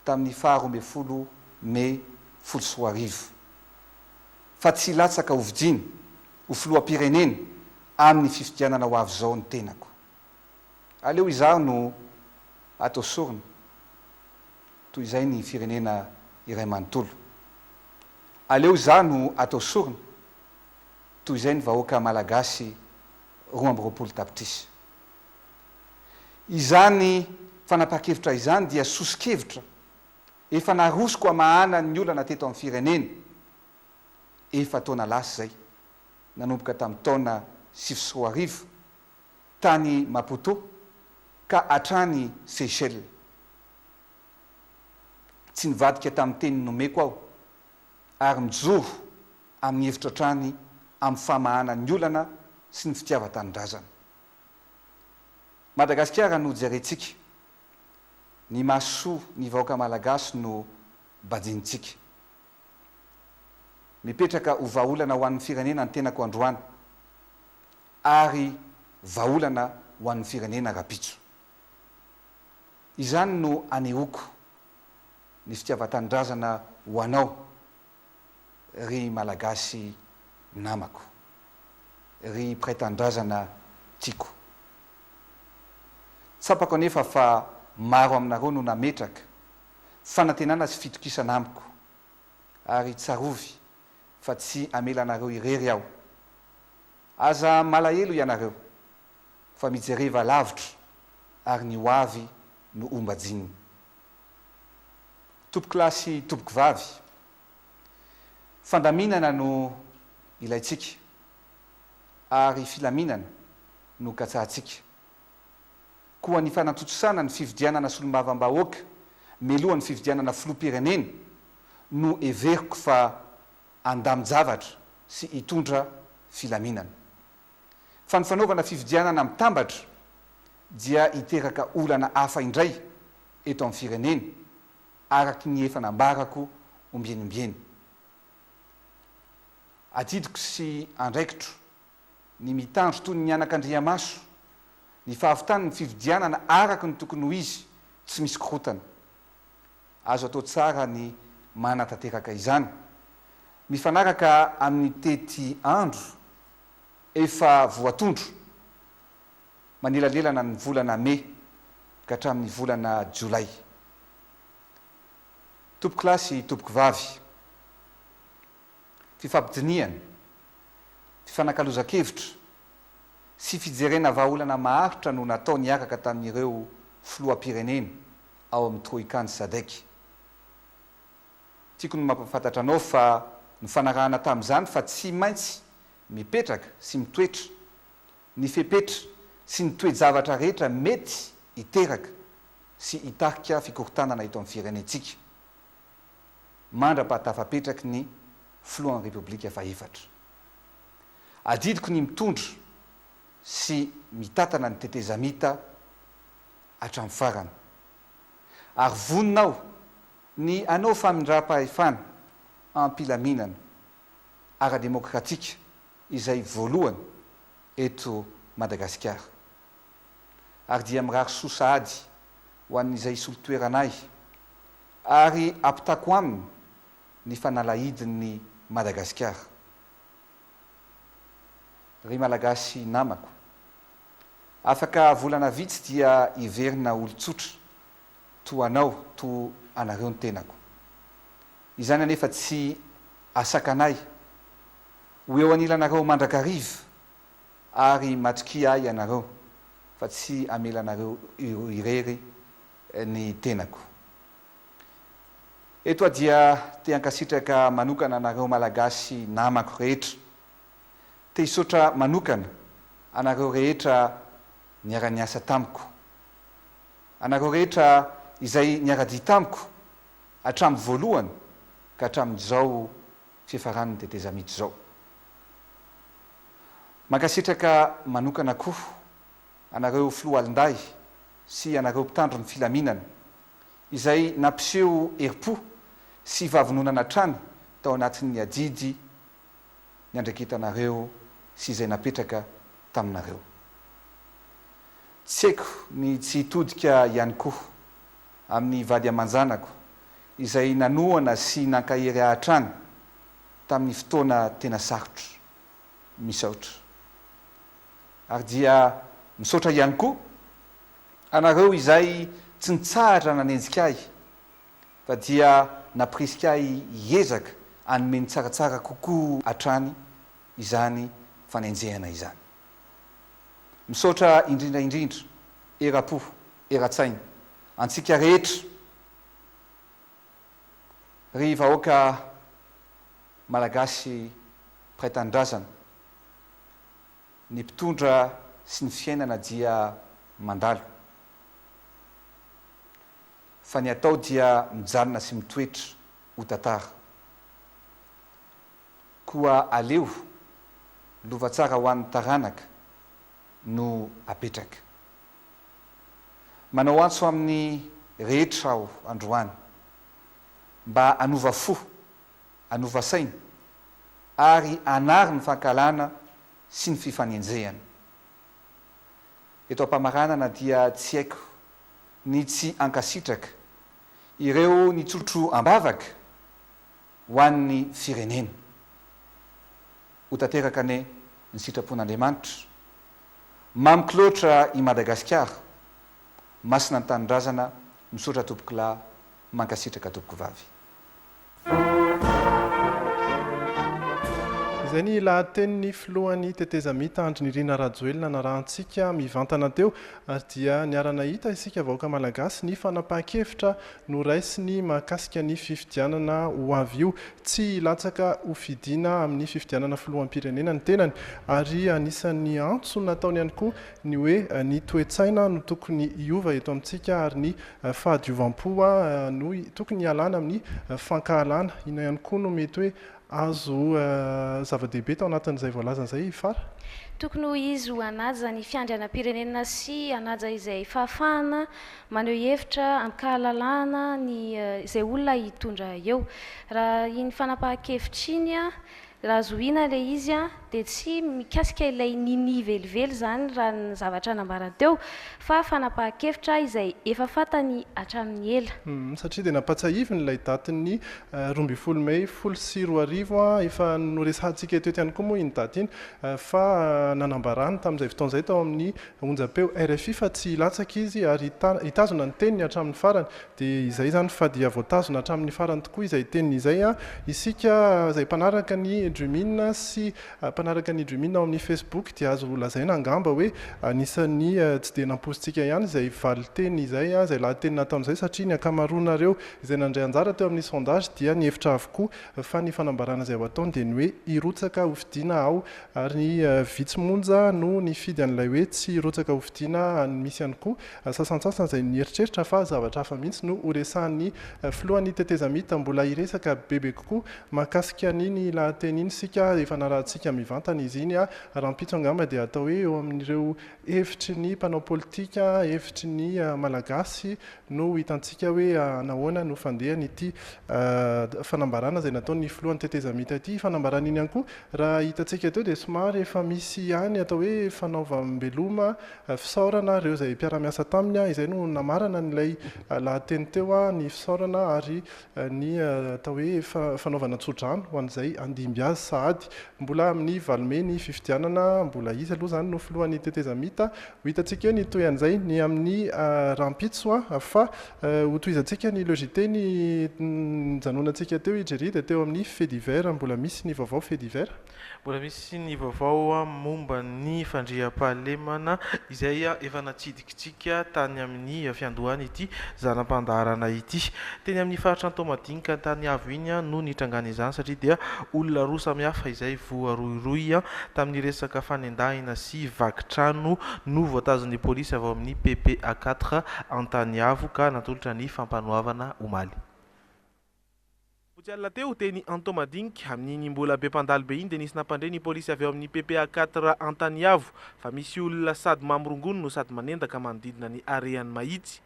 [SPEAKER 19] tamin'ny 12 Mey 2010 fa tsy latsaka ho vidiny ho filoham-pirenena amin'ny fifidianana ho avy zao ny tenako. Aleo izaho no atao sorona toy izay ny firenena iray manontolo. Aleo izaho no atao sorona toy izay ny vahoaka malagasy 20 tapitrisa. Izany fanapa-kevitra izany dia sosikevitra efa narosoko amahana ny olana teto amin'ny firenena efa taona lasa zay, nanomboka tamin'ny taona 2010 tany Maputo ka hatrany Seychelles. Tsy nivadika tamin'ny teny nomeko aho ary mijoro amin'ny hevitra hatrany amin'ny famahana ny olana sy ny fitiavan-tanindrazana. Madagasikara no jerentsika, ny mahasoa ny vahoaka malagasy no bajinitsika. Mipetraka ho vahaolana ho an'ny firenena ny tenako androany ary vahaolana ho an'ny firenena rapitso. Izany no anehoako ny fitiavan-tanindrazana ho anao ry malagasy namako, ry mpiray-tanindrazana tiako. Tsapako anefa fa maro aminareo no nametraka fanantenana sy fitokisana amiko ary tsarovy fa tsy amelanareo irery aho. Aza malahelo ianareo fa mijereva lavitra ary ny ho avy no ombajininy. Tompoky lahy sy tompoky vavy, fandaminana no ilaitsika ary filaminana no katsahantsika. Koa ny fanatotosana ny fividianana solombavam-bahoaka melohan'ny fividianana filoham-pirenena no everiko fa andami-javatra sy hitondra filaminana. Fa ny fanaovana fividianana mitambatra dia hiteraka olana hafa indray eto amin'ny firenena araky ny efa nambarako ombienimbeny. Adidiko sy andraikitro ny mitandro toy ny anak'Andriamaso ny fahavitany ny fividianana araky ny tokony ho izy tsy misy korotana. Azo atao tsara ny manatanteraka izany mifanaraka amin'ny tety andro efa voatondro manelalelana ny volana Mey ka hatramin'ny volana Jolay. Tompoky lahy sy tompoky vavy, fifampidiniana, fifanakaloza-kevitra sy fijerena vahaolana maharitra no natao niaraka tamin'ireo filoham-pirenena ao amin'ny troikany SADC. Tiako no mampafantatra anao fa ny fanarahana tamin'izany fa tsy maintsy mipetraka sy mitoetra ny fepetra sy ny toe-javatra rehetra mety hiteraka sy hitarika fikorontanana eto amin'ny firenentsika mandra-pahatafapetraky ny filohan'ny repoblika fahefatra. Adidiko ny mitondra sy mitatana ny tetezamita hatramin'ny farany ary voninao ny anao famindram-pahefana ampilaminana ara-demokratika izay voalohany eto Madagasikara. Ary dia mirary soa sahady ho an'izay solo-toeranay ary ampitako aminy ny fanalahidin'ny Madagasikara. Ry malagasy namako, afaka volana vitsy dia hiverina olon-tsotra to anao to anareo ny tenako. Izany anefa tsy asakanay ho eo anilanareo mandrakariva ary matriky ahy ianareo fa tsy amelanareo irery ny tenako. Eto dia te hankasitraka manokana anareo malagasy namako rehetra, te hisotra manokana anareo rehetra niara-niasa tamiko, anareo rehetra izay niara-dia tamiko hatramin'ny voalohany ka hatramin'izao tsy efa ranony tetezamity zao mankasitraka manokana koa anareo filoalinday sy anareo mpitandro ny filaminana izay nampiseho heripo sy vavononana trany tao anatin'ny adidy ny andrakitanareo sy izay napetraka taminareo tsy haiko ny tsy hitodika ihany koa amin'ny vady aman-janako izay nanoana sy nankahery ahatrany tamin'ny fotoana tena sarotra misaotra ary dia misaotra ihany koa anareo izay tsy nitsahatra nanenjika ahy fa dia napirisika ahy hiezaka anome ny tsaratsara kokoa hatrany izany fanenjehana izany misaotra indrindraindrindra era-po era-tsaina antsika rehetra ry vahoaka malagasy mpiray-tanindrazana ny mpitondra sy ny fiainana dia mandalo fa ny atao dia mijanona sy mitoetra ho tantara koa aleo lova tsara ho an'ny taranaka no apetraka manao antso amin'ny rehetra aho androany mba anova fo anova saina ary anary ny fankalana sy ny fifanenjehana eto ampamaranana dia tsy haiko ny tsy ankasitraka ireo ny tsotro ambavaka ho an'ny firenena ho tanteraka ane ny sitrapon'Andriamanitra mamikloatra i Madagasikara masina ny tanindrazana misaotra tompoko lahy mankasitraka tompoko vavy
[SPEAKER 3] izay ny lahateniny filohan'ny tetezamita andrinirina rajoelina narahantsika mivantana teo ary dia niarana hita isika vahoaka malagasy ny fanapahan-kevitra no raisiny mahakasika ny fifidianana ho avy io tsy latsaka ho fidiana amin'ny fifidianana filoham-pirenena ny tenany ary anisan'ny antso nataony ihany koa ny hoe ny toe-tsaina no tokony hiova eto amintsika ary ny fahadiovam-poa no tokony hialana amin'ny fankahalana ina ihany koa no mety hoe azo zava-dehibe tao anatin'izay voalazan'izay fara
[SPEAKER 4] tokony ho izy ho anaja ny fiandrianam-pirenena sy anaja izay fahafahana maneho hevitra amikahalalana ny izay olona hitondra eo raha iny fanapahan-kevitra iny a raha zohina ilay izy a dia tsy mikasika ilay nini velively zany raha ny zavatra nambarana teo fa fanapahan-kevitra izay efa fantany hatramin'ny ela
[SPEAKER 3] satria dia nampatsahiviny ilay datin'ny 12 May 2024 efa noresahantsika eto ihany koa moa iny daty iny fa nanambarany tamin'izay fotoan'izay tao amin'ny onjam-peo RFI fa tsy latsaka izy ary hitazona ny teniny hatramin'ny farany dia izay zany fa dia voatazona hatramin'ny farany tokoa izay teniny izay a isika izay mpanaraka ny Drumina sy mpanaraka ny Drumina ao amin'ny Facebook dia azo lazaina angamba hoe anisan'ny tsy dia nampositsika ihany izay valiteny izay izay lahateny nataon'izay satria ny akamaroanareo izay nandray anjara teo amin'ny sondage dia ny hevitra avokoa fa ny fanambarana izay ho ataony dia ny hoe hirotsaka ho fidiana ao ary ny vitsimonja no ny fidy an'ilay hoe tsy hirotsaka ho fidiana misy ihany koa sasantsasana izay nieritreritra fa zavatra hafa mihitsy no horesahan'ny filohan'ny tetezamita mbola hiresaka bebe kokoa mahakasika an'iny lahateny iny sika efa narahantsika mivantana izy iny raha mpitso angamba dia atao hoe eo amin'ireo hevitry ny mpanao politika hevitry ny malagasy no hitantsika hoe nahoana no fandehany ity fanambarana izay nataony filohan'ny tetezamita ity fanambarana iny ihany koa raha hitantsika teo dia somary efa misy ihany atao hoe fanaovam-beloma fisaorana ireo izay mpiara-miasa taminy izay no namarana n'ilay lahateny teo ny fisaorana ary ny atao hoe fanaovana tsodrano ho an'izay andimby azy sahady mbola amin'ny valomeny fifidianana mbola izy aloha zany no filohan'ny tetezamita ho hitantsika eo ny toy an'izay ny amin'ny rampitso fa ho toizantsika ny logité ny janonantsika teo ijery dia teo amin'ny fait divers mbola misy ny vaovao fait divers
[SPEAKER 14] mbola misy ny vaovao momba ny fandriam-pahalemana izay efa natsidikitsika tany amin'ny fiandohany ity zanam-pandaharana ity teny amin'ny faritra antomadinika tany avo iny no nitrangana izany satria dia olona roa samihafa izay voaroiroy tamin'ny resaka fanendahina sy vakitrano no voatazon'ny polisy avy ao amin'ny PPA 4 antany avo ka natolotra ny fampanoavana omaly Potialina teo teny Anton Madinika amin'iny mbola be mpandalo be iny dia nisy nampandray ny polisy avy ao amin'ny PPA 4 Antaniavo fa misy olona sady mamorongono no sady manendaka manodidina ny areany mahitsy.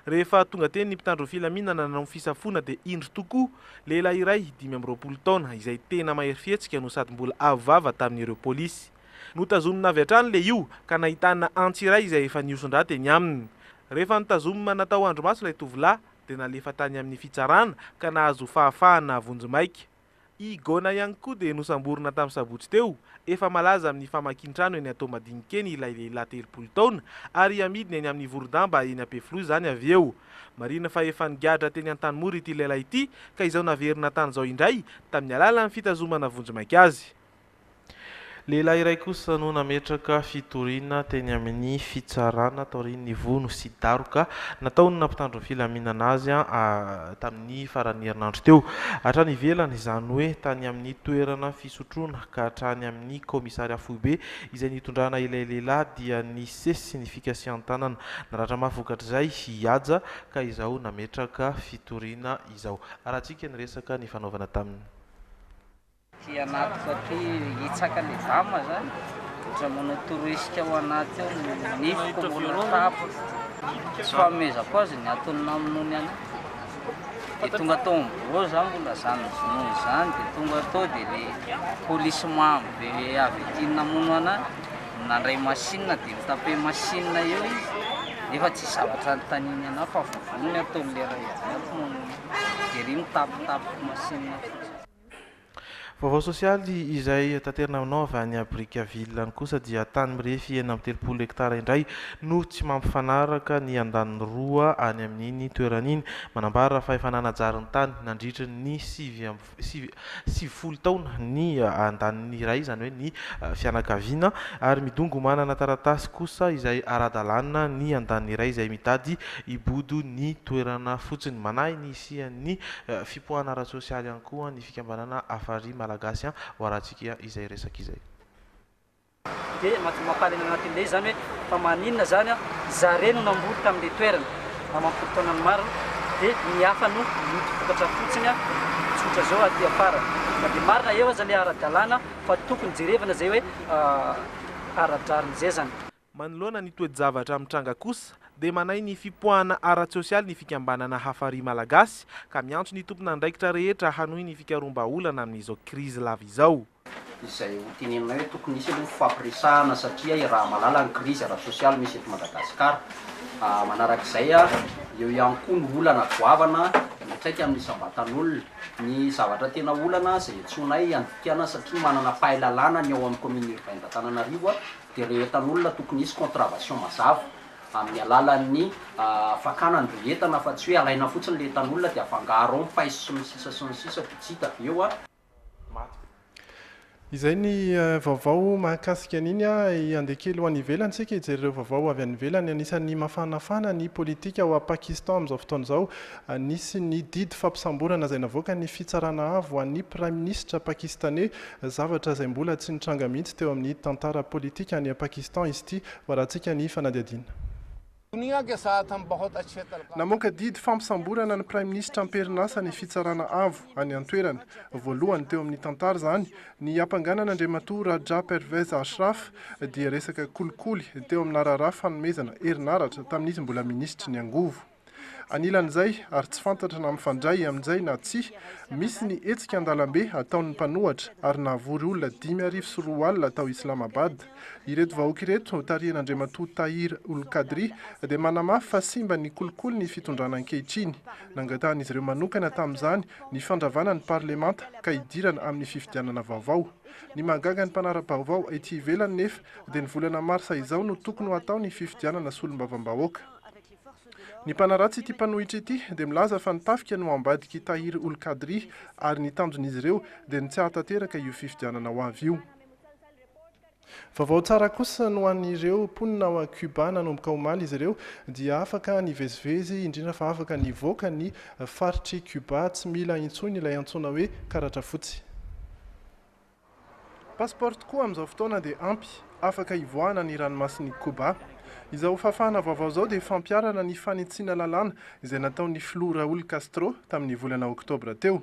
[SPEAKER 14] Rehefa tonga teny ny mpitandro filaminana nanao fisafona dia indro tokoa lehilahy iray 5 taona izay tena mahery fihetsika no sady mbola avava tamin'ireo polisy. Notazomina avy hatrany le io ka nahitana antsy iray izay efa niosondra teny aminy. Rehefa nitazomina natao andro maso ilay tovolahy dia nalefa tany amin'ny fitsarana ka nahazo fahafahana vonjy maika. I Gona ihany koa dia nosamborina tamin'ny sabotsy teo, efa malaza amin'ny famakian-trano eny atao madinikeny ilay lehilahy 30 taona ary amidiny eny amin'ny Vorodamba eny Ampefilo izany avy eo. Marina fa efa nigadra teny an-tanimora ity lehilahy ity ka izao naverina tany izao indray tamin'ny alalan'ny fitazomana vonjy maika azy. Lehilahy iray kosa no nametraka fitoriana teny amin'ny fitsarana taorian'ny vono sy daroka nataony nampitandro filaminana azy tamin'ny faran'ny herinandro teo. Hatrany ivelany izany hoe tany amin'ny toerana fisotroana ka hatrany amin'ny komisaria foibe izay nitondrana ilay lehilahy dia ny sesy sy ny fikasihan-tanana. Naratra mahavokatr'izay hihaja ka izao nametraka fitoriana izao. Arahantsika ny resaka ny fanaovana taminy.
[SPEAKER 20] Anaty satria hitsaka le vama zany ohatra manao toroisika ao anaty ao nifiko mbola tapo tsy fanomezako azy ny ataony naminony any dia tonga tao amboro zany mbola zany nozonono zany dia tonga tao dia le polisy mamy be avy ety namono anahy nandray masinina dia mitape masinina eo izy nefa tsy zavatra nytaniny anahy fa vovonony ataony lera izy dia ry mitapitapo masinina fotsiny.
[SPEAKER 14] Vaovao sosialy izay tanterina aminao avy any Brickaville any kosa dia tany mirefy 30 hektara indray no tsy mampifanaraka ny andaniny roa any amin'iny toeran'iny. Manambara fa efa nanajary ny tany nandritra ny 70 taona ny andaniny iray izany hoe ny fianakaviana ary midongo manana taratasy kosa izay ara-dalàna ny andaniny iray izay mitady ibodo ny toerana fotsiny. Manahy ny isian'ny fipoahana ara-sosialy ihany koa ny fikambanana Afary Malagasy ho arahantsika izay resaka izay.
[SPEAKER 21] Dia mampalena anatin'ilay zany hoe fa maninona zany zare no namboly tamin'ilay toerana mampiritaona ny maro dia ny hafa no mitokatra fotsiny tsotra zao aty afara. Fa dia marina eo aza ilay ara-dalàna fa tokony jerevana zay hoe ara-drarin'izay zany.
[SPEAKER 14] Manoloana ny toe-javatra mitranga kosa dia manay ny fipoahana ara-sosialy ny fikambanana Afary Malagasy ka miantso ny tompona andraikitra rehetra hanohy ny fikarombaolana amin'izao krizy lava izao.
[SPEAKER 22] Izay ho tenenina hoe tokony isy aloha fifampiresahana satria raha malala ny krizy ara-sosialy misy eto Madagasikara. Manarak'izay eo ihany koa ny olana goavana mitraika amin'ny sambatan'olona. Ny zavatra tena olana izay antsonay andikana satria manana pahalalàna ny ao amin'ny commune urbaine d'Antananarivo dia rehetan'olona tokony isy contravention mazava amin'ny alalan'ny fakana ny entana fa tsy hoe alaina fotsiny le etan'olona dia afangaro ao paiso sy ny sisa pitsita eo
[SPEAKER 3] izay ny vaovao mahakasika an'iny andekely ho any ivelany sika hijereo vaovao avy any ivelany anisan'ny mafanafana ny politika ao Pakistan amin'izao fotoana izao nisy ny didy fampisamborana izay navoaka ny fitsarana avo an'ny prime ministre pakistanais zavatra izay mbola tsy nitranga mihitsy teo amin'ny tantara politika any Pakistan izy ity ho arahantsika ny fanadihadiana. Namoaka didy fampisamborana ny prime ministre am-perinasa ny fitsarana avo any an-toerana. Voalohany teo amin'ny tantara zany ny ampanganana Andriamatoa Raja Pervez Ashraf dia resaka kolikoly teo amin'ny narara fanomezana herinaratra tamin'izy mbola ministra ny angovo. Anilan'izay ary tsy fantatra na mifandray amin'izay na tsy misy ny hetsika an-dalambe ataon'ny mpanohatra ary nahavory olona 504 alina tao Islamabad. Ireto vahoaka ireto tarihan'Andriamatoa Tahir ul Kadri dia manamafy fa simba ny kolikoly ny fitondrana ankehitriny. Nangatahan'izy ireo manokana tamin'izany ny fandravana ny parlemanta ka hidirana amin'ny fifidianana vaovao. Ny mahagaga ny mpanara-baovao ety ivelany nefa dia ny volana marsa izao no tokony ho atao ny fifidianana solombavam-bahoaka. Ny mpanaratsy ity mpanohitra ity dia milaza fa nitafika no ambadiky Tahir ul Kadri ary ny tanjon'izy ireo dia ny tsy ahatateraka io fifidianana ho avy io. Vaovao tsara kosa no an'ireo mponina ao Cuba nanomboka omaly izy ireo dia afaka nivezivezy indrindra fa afaka nivoaka ny faritry Cuba tsy mila intsony ilay antsoina hoe karatra fotsy. Passport koa amin'izao fotoana dia ampy afaka hivoahana ny ranomasin'i Cuba. Izao fafana vaovao zao dia fampiarana ny fanitsiana lalàna izay nataon'ny Raúl Castro tamin'ny volana oktobra teo.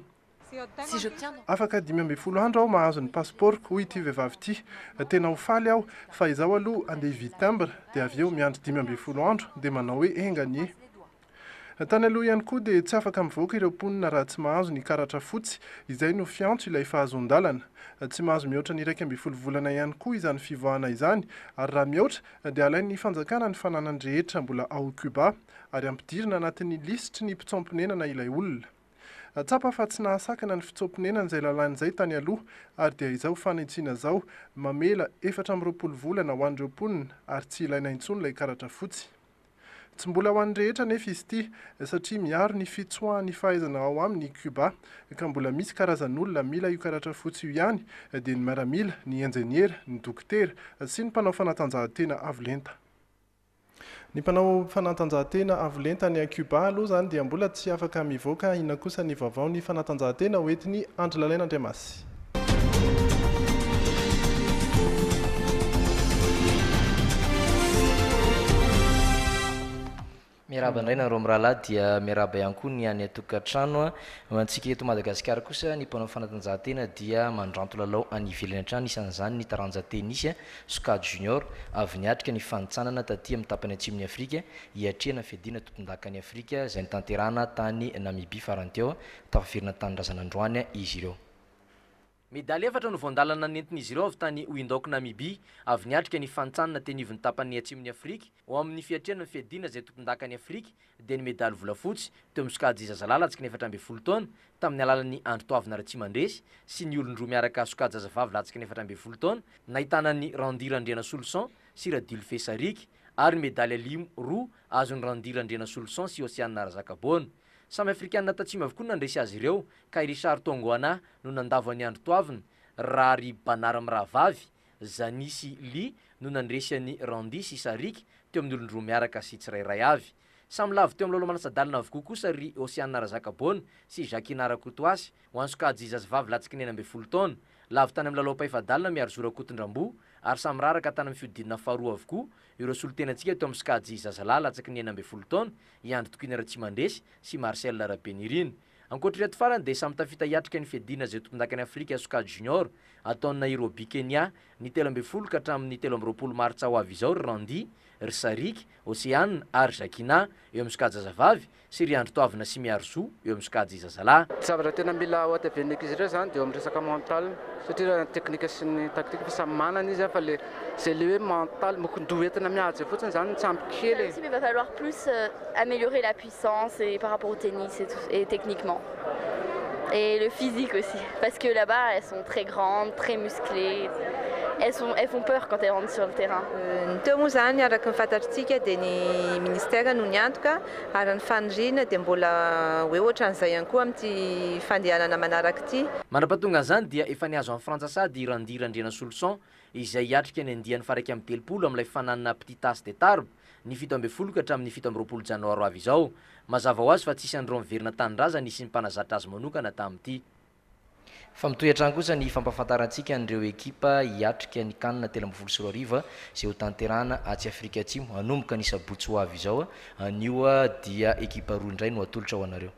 [SPEAKER 3] afaka 12 andro aho mahazo ny passeportko hoy ity vehivavy ity tena ho faly aho fa izaho aloha andeha hividy timbre dia avy eo miandry 12 andro dia manao hoe enganie tany aloha ihany koa dia tsy afaka mivoaka ireo mponina raha tsy mahazo ny karatra fotsy izay no fiantso ilay fahazon-dalana tsy mahazo mihoatra ny 12 volana ihany koa izany fivoahana izany ary raha mihoatra dia alain'ny fanjakana ny fananany rehetra mbola ao Cuba ary ampidirina anatin'ny lisitry ny mpitsomponenana ilay olona tsapa fa tsy nahasakana ny fitsomponenana izay lalàn'izay tany aloha ary dia izao fanitsina zao mamela 420 volana ho an'ireo mponina ary tsy ilaina intsony ilay karatra fotsy tsy mbola ho an'ny rehetra nefa izy ity satria miaro ny fitsoahany fahaizana ao amin'ny Cuba ka mbola misy karazan'olona mila io karatra fotsy io ihany dia ny miaramila, ny enjeniera, ny dokotera sy ny mpanao fanatanjahantena avolenta. Ny mpanao fanatanjahantena avolenta ny Cuba aloha zany dia mbola tsy afaka mivoaka inona kosa ny vaovao ny fanatanjahantena hoentiny Andry Lalaina Andriamasy.
[SPEAKER 12] Miaraba indray nareo mirahalahy dia miaraba ihany koa ny any atokantrano antsika eto Madagasikara kosa ny mpanao fanatanjahantena dia mandranto lalao any ivelany an-trano isan'izany ny taranja tenisy Sokady Junior avy niatrika ny fanitsanana taty amin'ny tapany atsimon'ny Afrika hiatrehana fiadiana tompon-dakany Afrika izay nitanterahana tany Namibia farany teo tafaverina tany Razanandroany izy ireo. Medaly efatra no voandalana nentin'izy ireo avy tany Windhoek Namibia avy niatrika ny fanitsanana teny ivon'ny tapany atsimon'ny Afrika ao amin'ny fiatrehana ny fiadiana izay tompon-dakany Afrika dia ny medaly volafotsy teo amin'ny Sokady Zazalahy latsaka ny 14 taona tamin'ny alalan'ny Andro Toavina Ratsimandresy sy ny olon-droa miaraka Sokady Zazavavy latsaka ny 14 taona nahitana ny Randira Andriana Solson sy Radilfe Sarik ary medaly alimo roa azon'ny Randira Andriana Solson sy Osiana Narazakabona. Samy Afrikanina tatsimo avokoa nandresy azy ireo ka i Richard Tongoana no nandavo any Andro Toavina, Rary Banara Miravavy, Zanisy Ly no nandresy any Randi sy Sarik teo amin'ny olon-droa miaraka sy tsirairay avy. Samy lavy teo amin'ny lolo manasadalina avokoa kosa ry Osiana Narazakabona sy Jacquinara Kotoasy ho an'ny Sokady Zazavavy latsaka ny 12 taona lavy tany amin'ny lalao paifadalina miaro Zora Kotondrambo ary samy raraka tany amin'ny fiodidina faharoa avokoa ireo solotenantsika teo amin'ny Sokady Zazalahy latsaka ny 12 taona Iandry Tokiny Ratsimandresy sy Marcel Rabenirina. Ankoatreto farany dia samy tafita hiatrika ny fiadiana izay tompon-dakany Afrika Sokady Junior ataon'ny Nairobi Kenya ny 13 ka hatramin'ny 20 martsa ho avy izao Randi, ry Sarik, Osiana ary Jacquina eo amin'ny Sokady Zazavavy sy ry Andro Toavina sy Miarzo eo amin'ny Sokady Zazalahy.
[SPEAKER 1] Zavatra tena mila oatavenika izy ireo zany dia eo amin'ny resaka mental satria teknika sy ny taktika fa samy manana izy fa le c'est le mental mokondoha entina mihaja fotsiny zany tsy ampy kely.
[SPEAKER 2] Il va falloir plus améliorer la puissance et par rapport au tennis et techniquement. Et le physique aussi, parce que là-bas, elles sont très grandes, très musclées. Elles font peur quand elles rentrent sur le terrain.
[SPEAKER 23] Teo moa zany araka ny fantatritsika dia ny ministère no niantoka ary ny faniriana dia mbola hoe ohatran'izay ihany koa amin'ity fandehanana manaraka ity.
[SPEAKER 12] Mandrapahatonga an'izany dia efa niazo amin'ny frantsa sady Randira Andriana Solson izay hiatrika ny andiany faraiky amin'ny 30 amin'ilay fananana Petit Tasse de Tarbes ny 17 ka hatramin'ny 17 janoary avy izao. Mazava ho azy fa tsisy andro miverina tanindrazana isy ny mpanazatra azy manokana tamin'ity. Fa mitohy hatrany kosa ny fampafantarantsika an'ireo ekipa hiatrika ny kanina 12 izay ho tanterahana atsy Afrika Atsimo hanomboka ny sabotsy ho avy izao. Anio dia ekipa roa indray no atolotra ho anareo.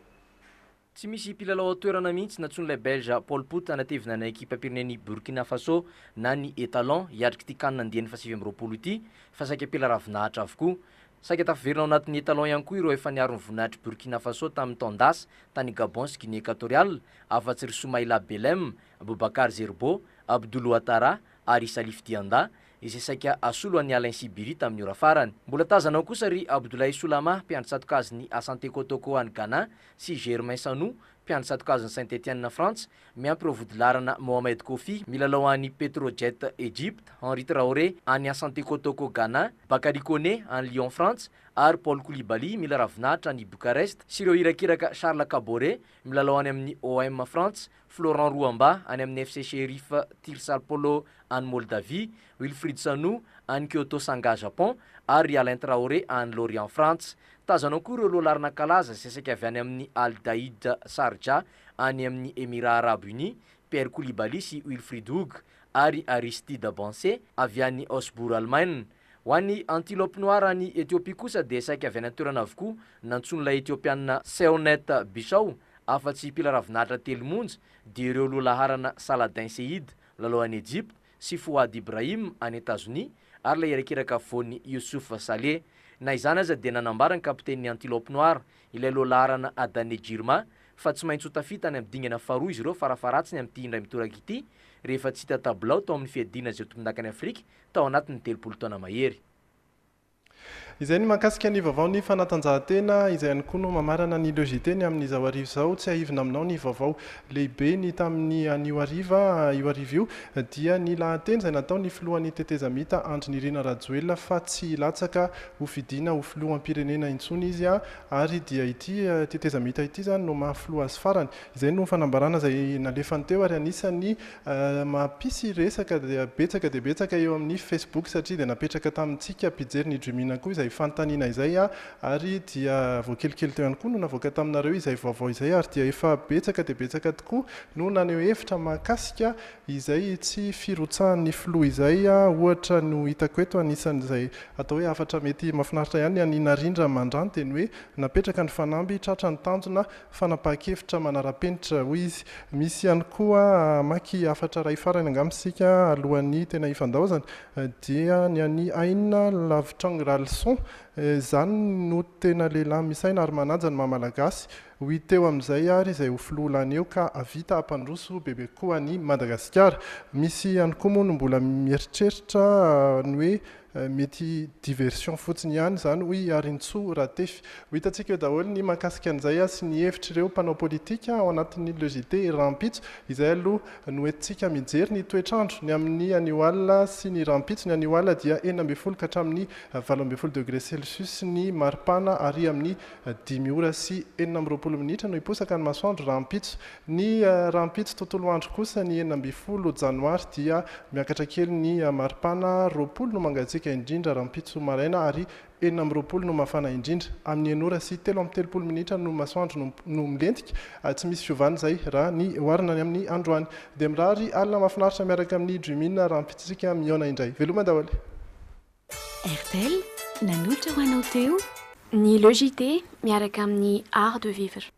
[SPEAKER 12] Tsy misy mpilalao toerana mihitsy natson'ilay Belge Paul Pot anatevina na ekipa pireneny Burkina Faso na ny Etalon hiatrika ity kanina andiany fa 7 ity fa saika ampela ravinahitra avokoa. Saika tafiverina ao anatin'ny Etalon ihany koa ireo efa niaro ny voninahitry Burkina Faso tamin'ny Tondas, tany Gabon sy Guinée Équatoriale, afa-tsy ry Soumaïla Belem, Boubacar Zerbo, Abdoul Ouattara ary Salif Dianda izay saika asolo an'ny Alain Sibiri tamin'ny ora farany. Mbola tazanao kosa ry Abdoulaye Soulama mpiandry tsatokazy Asante Kotoko any Ghana sy Germain Sanou mpiandry tsatokazy Saint-Etienne na France miampy ireo vodilarana Mohamed Kofi milalao any Petrojet Egypte, Henri Traoré any Asante Kotoko Ghana, Bakary Koné any Lyon France ary Paul Koulibaly mila ravinahitra any Bucarest sy ireo irakiraka Charles Caboret milalao any amin'ny OM France, Florent Rouamba any amin'ny FC Sheriff Tirsalpolo any Moldavie, Wilfried Sanou any Kyoto Sanga Japon ary Alain Traoré any Lorient France. Tazanao koa ireo lohalarina kalaza izay saika avy any amin'ny Al Daïd Sarja any amin'ny Émirats Arabes Unis, Pierre Koulibaly sy Wilfried Houg ary Aristide Bansé avy any Osbourg Allemagne. Ho an'ny Antilope Noir any Éthiopie kosa dia saika avy any toerana avokoa nantson'ilay Éthiopiana Seonet Bissau afa-tsy mpila ravinahitra telomonja dia ireo lolaharana Saladin Seid lalaoan'ny Egypte sy Fouad Ibrahim any États-Unis ary ilay iraikiraka voany Youssouf Saleh. Na izany aza dia nanambara ny kapiten'ny Antilope Noir ilay lolaharana Adane Girma fa tsy maintsy ho tafita any amin'ny dingana faharoa izy ireo farafaratsiny amin'ity indray mitoraka ity rehefa tsy hita tabilao tao amin'ny fiadiana izay tompon-dakany Afrika tao anatin'ny 30 taona mahery.
[SPEAKER 3] Izay ny mahakasika ny vaovao ny fanatanjahantena izay ihany koa no mamarana ny logiteny amin'izao arivo izao. Tsy ahivina aminao ny vaovao lehibe ny tamin'ny anio arivo io dia ny lahateny izay natao ny filohan'ny tetezamita Andry Nirina Rajoelina fa tsy latsaka ho fidiana ho filoham-pirenena intsony izy ary dia ity tetezamita ity zany no mahafiloha azy farany. Izay no fanambarana izay nalefany teo ary anisany mampisy resaka dia betsaka eo amin'ny Facebook satria dia napetraka tamintsika mpijery ny Dreamina koa izay fanontaniana izay ary dia voakelikely teo ihany koa no navoaka taminareo izay vaovao izay ary dia efa betsaka dia betsaka tokoa no naneho hevitra mahakasika izay tsy firotsahan'ny filoha izay ohatra no hitako eto anisan'izay atao hoe afatra mety mahafinaritra ihany any Narindra Mandrany teny hoe napetraka ny fanamby tratra ny tanjona fanapahan-kevitra manara-penitra hoy izy. Misy ihany koa maky afatra ray farany angamsika alohan'ny tena ifandaozana dia ny any Aina Lavitrang Ralson zany no tena lehilahy misaina ary manaja ny mahamalagasy hoy teo amin'izay ary izay ho filoha lany eo ka avita ampandroso bebe koa ny Madagasikara. Misy ihany koa moa no mbola mieritreritra ny hoe mety diversion fotsiny ihany zany hoy Arintsoa Ratefy. Ho hitantsika eo daholo ny mahakasika an'izay sy ny hevitrireo mpanao politika ao anatin'ny logité rampitso izay aloha no entintsika mijery ny toetrandro ny amin'ny anio alina sy ny rampitso. Ny anio alina dia 12 ka hatramin'ny 12 degré Celsius ny maripana ary amin'ny 10 ora sy 20 minitra no hiposaka ny masoandro rampitso. Ny rampitso tontolo andro kosa ny 12 janoary dia miakatra kely ny maripana 20 no mangatsika indrindra rampitso maraina ary 20 no mafana indrindra amin'ny 1 ora sy 13 minitra no masoandro no milentika. Tsy misy fiovana zay raha ny oharina ny amin'ny androany dia mirary alina mahafinaritra miaraka amin'ny Dreamina rampitsika miona indray. Veloma daholo.
[SPEAKER 5] RTL nanotra ho anao teo ny logité miaraka amin'ny art de vivre.